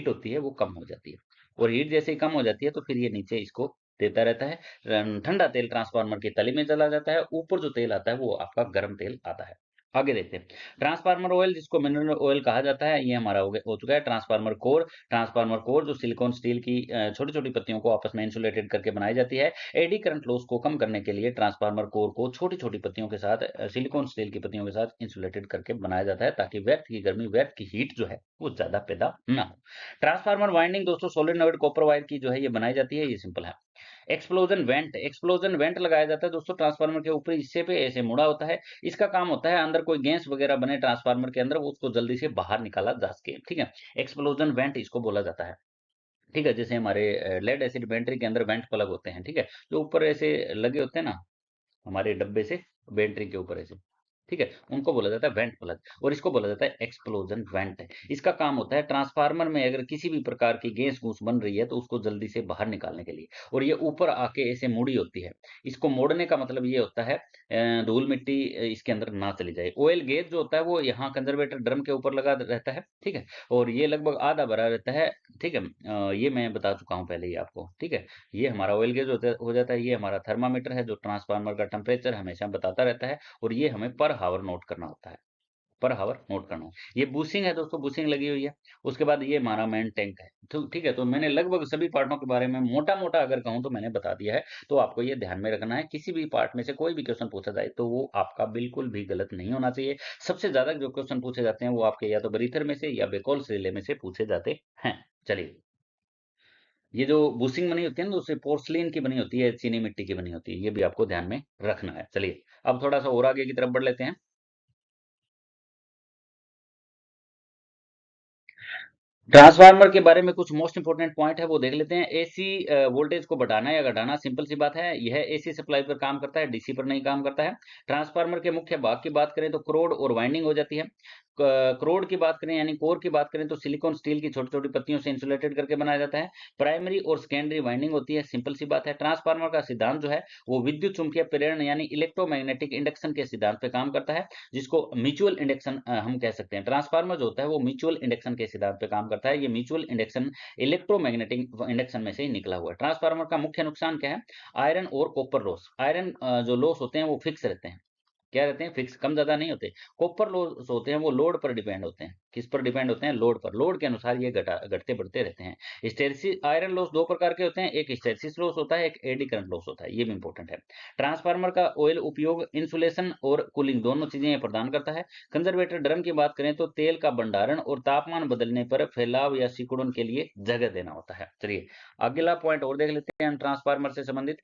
होती है वो कम हो जाती है, और हीट जैसे ही कम हो जाती है तो फिर ये नीचे इसको देता रहता है। ठंडा तेल ट्रांसफार्मर की तली में चला जाता है, ऊपर जो तेल आता है वो आपका गर्म तेल आता है। आगे देखते हैं, ट्रांसफार्मर ऑयल, जिसको मिनरल ऑयल कहा जाता है, ये हमारा हो चुका है। ट्रांसफार्मर कोर, ट्रांसफार्मर कोर जो सिलिकॉन स्टील की छोटी छोटी पत्तियों को आपस में इंसुलेटेड करके बनाई जाती है। एडी करंट लॉस को कम करने के लिए ट्रांसफार्मर कोर को छोटी छोटी पत्तियों के साथ, सिलिकॉन स्टील की पत्तियों के साथ इंसुलेटेड करके बनाया जाता है, ताकि व्यर्थ की गर्मी, व्यर्थ की हीट जो है वो ज्यादा पैदा ना हो। ट्रांसफार्मर वाइंडिंग दोस्तों सोलेनोइड कॉपर वायर की जो है ये बनाई जाती है, ये सिंपल है। एक्सप्लोजन वेंट लगाया जाता है दोस्तों, ट्रांसफार्मर के ऊपरी हिस्से पे ऐसे मुड़ा होता है। इसका काम होता है, अंदर कोई गैस वगैरह बने ट्रांसफार्मर के अंदर, वो उसको जल्दी से बाहर निकाला जा सके। ठीक है? एक्सप्लोजन वेंट इसको बोला जाता है। ठीक है? जैसे हमारे लेड एसिड बैटरी के अंदर वेंट प्लग होते हैं। ठीक है? जो ऊपर ऐसे लगे होते हैं ना, हमारे डब्बे से बैटरी के ऊपर ऐसे, ठीक है, उनको बोला जाता है वेंट प्लग, और इसको बोला जाता है एक्सप्लोजन वेंट। इसका काम होता है ट्रांसफार्मर में अगर किसी भी प्रकार की गैस गूस बन रही है तो उसको जल्दी से बाहर निकालने के लिए, और ये ऊपर आके ऐसे मुड़ी होती है। इसको मोड़ने का मतलब ये होता है धूल मिट्टी इसके अंदर ना चली जाए। ऑयल गेज जो होता है वो यहाँ कंजर्वेटर ड्रम के ऊपर लगा रहता है। ठीक है? और ये लगभग आधा भरा रहता है। ठीक है? ये मैं बता चुका हूँ पहले ही आपको। ठीक है? ये हमारा ऑयल गेज हो जाता है। ये हमारा थर्मामीटर है जो ट्रांसफार्मर का टेम्परेचर हमेशा बताता रहता है, और ये हमें पर हावर नोट करना होता है। पर हावर नोट करना है। ये बूसिंग है दोस्तों, बूसिंग लगी हुई है। उसके बाद ये हमारा मेन टैंक है। तो ठीक है, तो मैंने लगभग सभी पार्टों के बारे में मोटा मोटा अगर कहूँ तो मैंने बता दिया है। तो आपको ये ध्यान में रखना है, किसी भी पार्ट में से कोई भी क्वेश्चन पूछा जाए तो वो आपका बिल्कुल भी गलत नहीं होना चाहिए। सबसे ज्यादा जो क्वेश्चन पूछे जाते हैं वो आपके या तो ब्रीथर में से या बेकॉल्स रिले में से पूछे जाते हैं। चलिए, ये जो बूसिंग बनी होती है ना, दूसरी पोर्सलिन की बनी होती है, चीनी मिट्टी की बनी होती है, ये भी आपको ध्यान में रखना है। चलिए, अब थोड़ा सा और आगे की तरफ बढ़ लेते हैं। ट्रांसफार्मर के बारे में कुछ मोस्ट इंपोर्टेंट पॉइंट है वो देख लेते हैं। एसी वोल्टेज को बढ़ाना या घटाना सिंपल सी बात है, यह एसी सप्लाई पर काम करता है, डीसी पर नहीं काम करता है। ट्रांसफार्मर के मुख्य भाग की बात करें तो क्रोड और वाइंडिंग हो जाती है। क्रोड की बात करें यानी कोर की बात करें तो सिलिकॉन स्टील की छोटी छोटी पत्तियों से इंसुलेटेड करके बनाया जाता है। प्राइमरी और सेकेंडरी वाइंडिंग होती है, सिंपल सी बात है। ट्रांसफार्मर का सिद्धांत जो है वो विद्युत चुंबकीय प्रेरण यानी इलेक्ट्रोमैग्नेटिक इंडक्शन के सिद्धांत पे काम करता है, जिसको म्यूचुअल इंडक्शन हम कह सकते हैं। ट्रांसफार्मर जो होता है वो म्यूचुअल इंडक्शन के सिद्धांत पे काम करता है। ये म्यूचुअल इंडक्शन इलेक्ट्रोमैग्नेटिक इंडक्शन में से ही निकला हुआ है। ट्रांसफार्मर का मुख्य नुकसान क्या है? आयरन और कॉपर लॉस। आयरन जो लॉस होते हैं वो फिक्स रहते हैं। क्या रहते हैं? फिक्स, कम ज्यादा नहीं होते। कॉपर लॉस होते हैं वो लोड पर डिपेंड होते हैं। किस पर डिपेंड होते हैं? लोड पर। लोड के अनुसार ये घटते बढ़ते रहते हैं। हिस्टैरिसीस, आयरन लॉस दो प्रकार के होते हैं, एक हिस्टैरिसीस लॉस होता है, एक एडी करंट लॉस होता है। ये भी इंपॉर्टेंट है। ट्रांसफार्मर का ऑयल उपयोग इंसुलेशन और कूलिंग दोनों चीजें ये प्रदान करता है। कंजर्वेटर ड्रम की बात करें तो तेल का भंडारण और तापमान बदलने पर फैलाव या सिकुड़न के लिए जगह देना होता है। चलिए, अगला पॉइंट और देख लेते हैं हम ट्रांसफार्मर से संबंधित।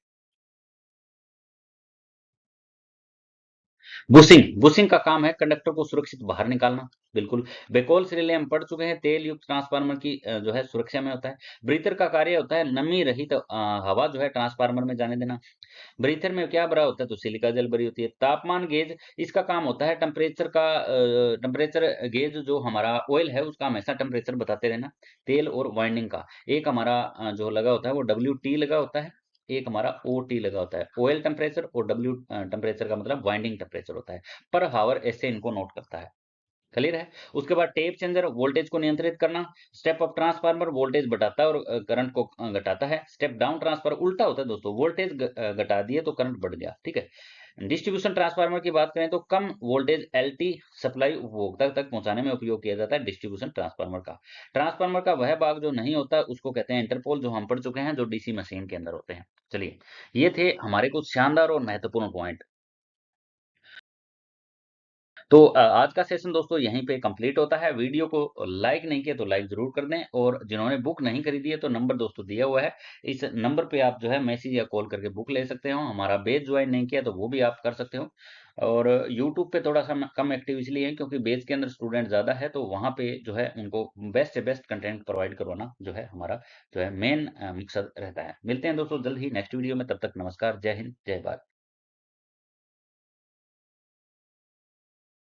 बुशिंग, बुशिंग का काम है कंडक्टर को सुरक्षित बाहर निकालना। बिल्कुल। बेकोल्स रिले हम पढ़ चुके हैं, तेल युक्त ट्रांसफार्मर की जो है सुरक्षा में होता है। ब्रीथर का कार्य होता है नमी रहित हवा जो है ट्रांसफार्मर में जाने देना। ब्रीथर में क्या भरा होता है? तो सिलिका जल भरी होती है। तापमान गेज, इसका काम होता है टेम्परेचर गेज, जो हमारा ऑयल है उसका हमेशा टेम्परेचर बताते रहना। तेल और वाइंडिंग का एक हमारा जो लगा होता है वो WT लगा होता है। एक हमारा OT लगा होता है, ऑयल टेम्परेचर, और W टेम्परेचर का मतलब वाइंडिंग टेम्परेचर होता है। पर हावर ऐसे इनको नोट करता है। क्लियर है? उसके बाद टेप चेंजर वोल्टेज को नियंत्रित करना, स्टेप अप ट्रांसफार्मर वोल्टेज बढ़ाता है और करंट को घटाता है। स्टेप डाउन ट्रांसफार्मर उल्टा होता है दोस्तों, वोल्टेज घटा दिए तो करंट बढ़ गया, ठीक है? डिस्ट्रीब्यूशन ट्रांसफार्मर की बात करें तो कम वोल्टेज LT सप्लाई उपभोक्ता तक पहुंचाने में उपयोग किया जाता है डिस्ट्रीब्यूशन ट्रांसफार्मर का। ट्रांसफार्मर का वह भाग जो नहीं होता उसको कहते हैं इंटरपोल, जो हम पढ़ चुके हैं, जो DC मशीन के अंदर होते हैं। चलिए, ये थे हमारे कुछ शानदार और महत्वपूर्ण पॉइंट। तो आज का सेशन दोस्तों यहीं पे कंप्लीट होता है। वीडियो को लाइक नहीं किया तो लाइक ज़रूर कर दें, और जिन्होंने बुक नहीं खरीदी है तो नंबर दोस्तों दिया हुआ है। इस नंबर पे आप जो है मैसेज या कॉल करके बुक ले सकते हो। हमारा बैच ज्वाइन नहीं किया तो वो भी आप कर सकते हो। और यूट्यूब पे थोड़ा-सा मैं कम एक्टिव इसलिए है क्योंकि बैच के अंदर स्टूडेंट ज़्यादा है, तो वहाँ पे जो है उनको बेस्ट से बेस्ट कंटेंट प्रोवाइड करवाना जो है हमारा जो है मेन मकसद रहता है। मिलते हैं दोस्तों जल्द ही नेक्स्ट वीडियो में, तब तक नमस्कार, जय हिंद, जय भारत।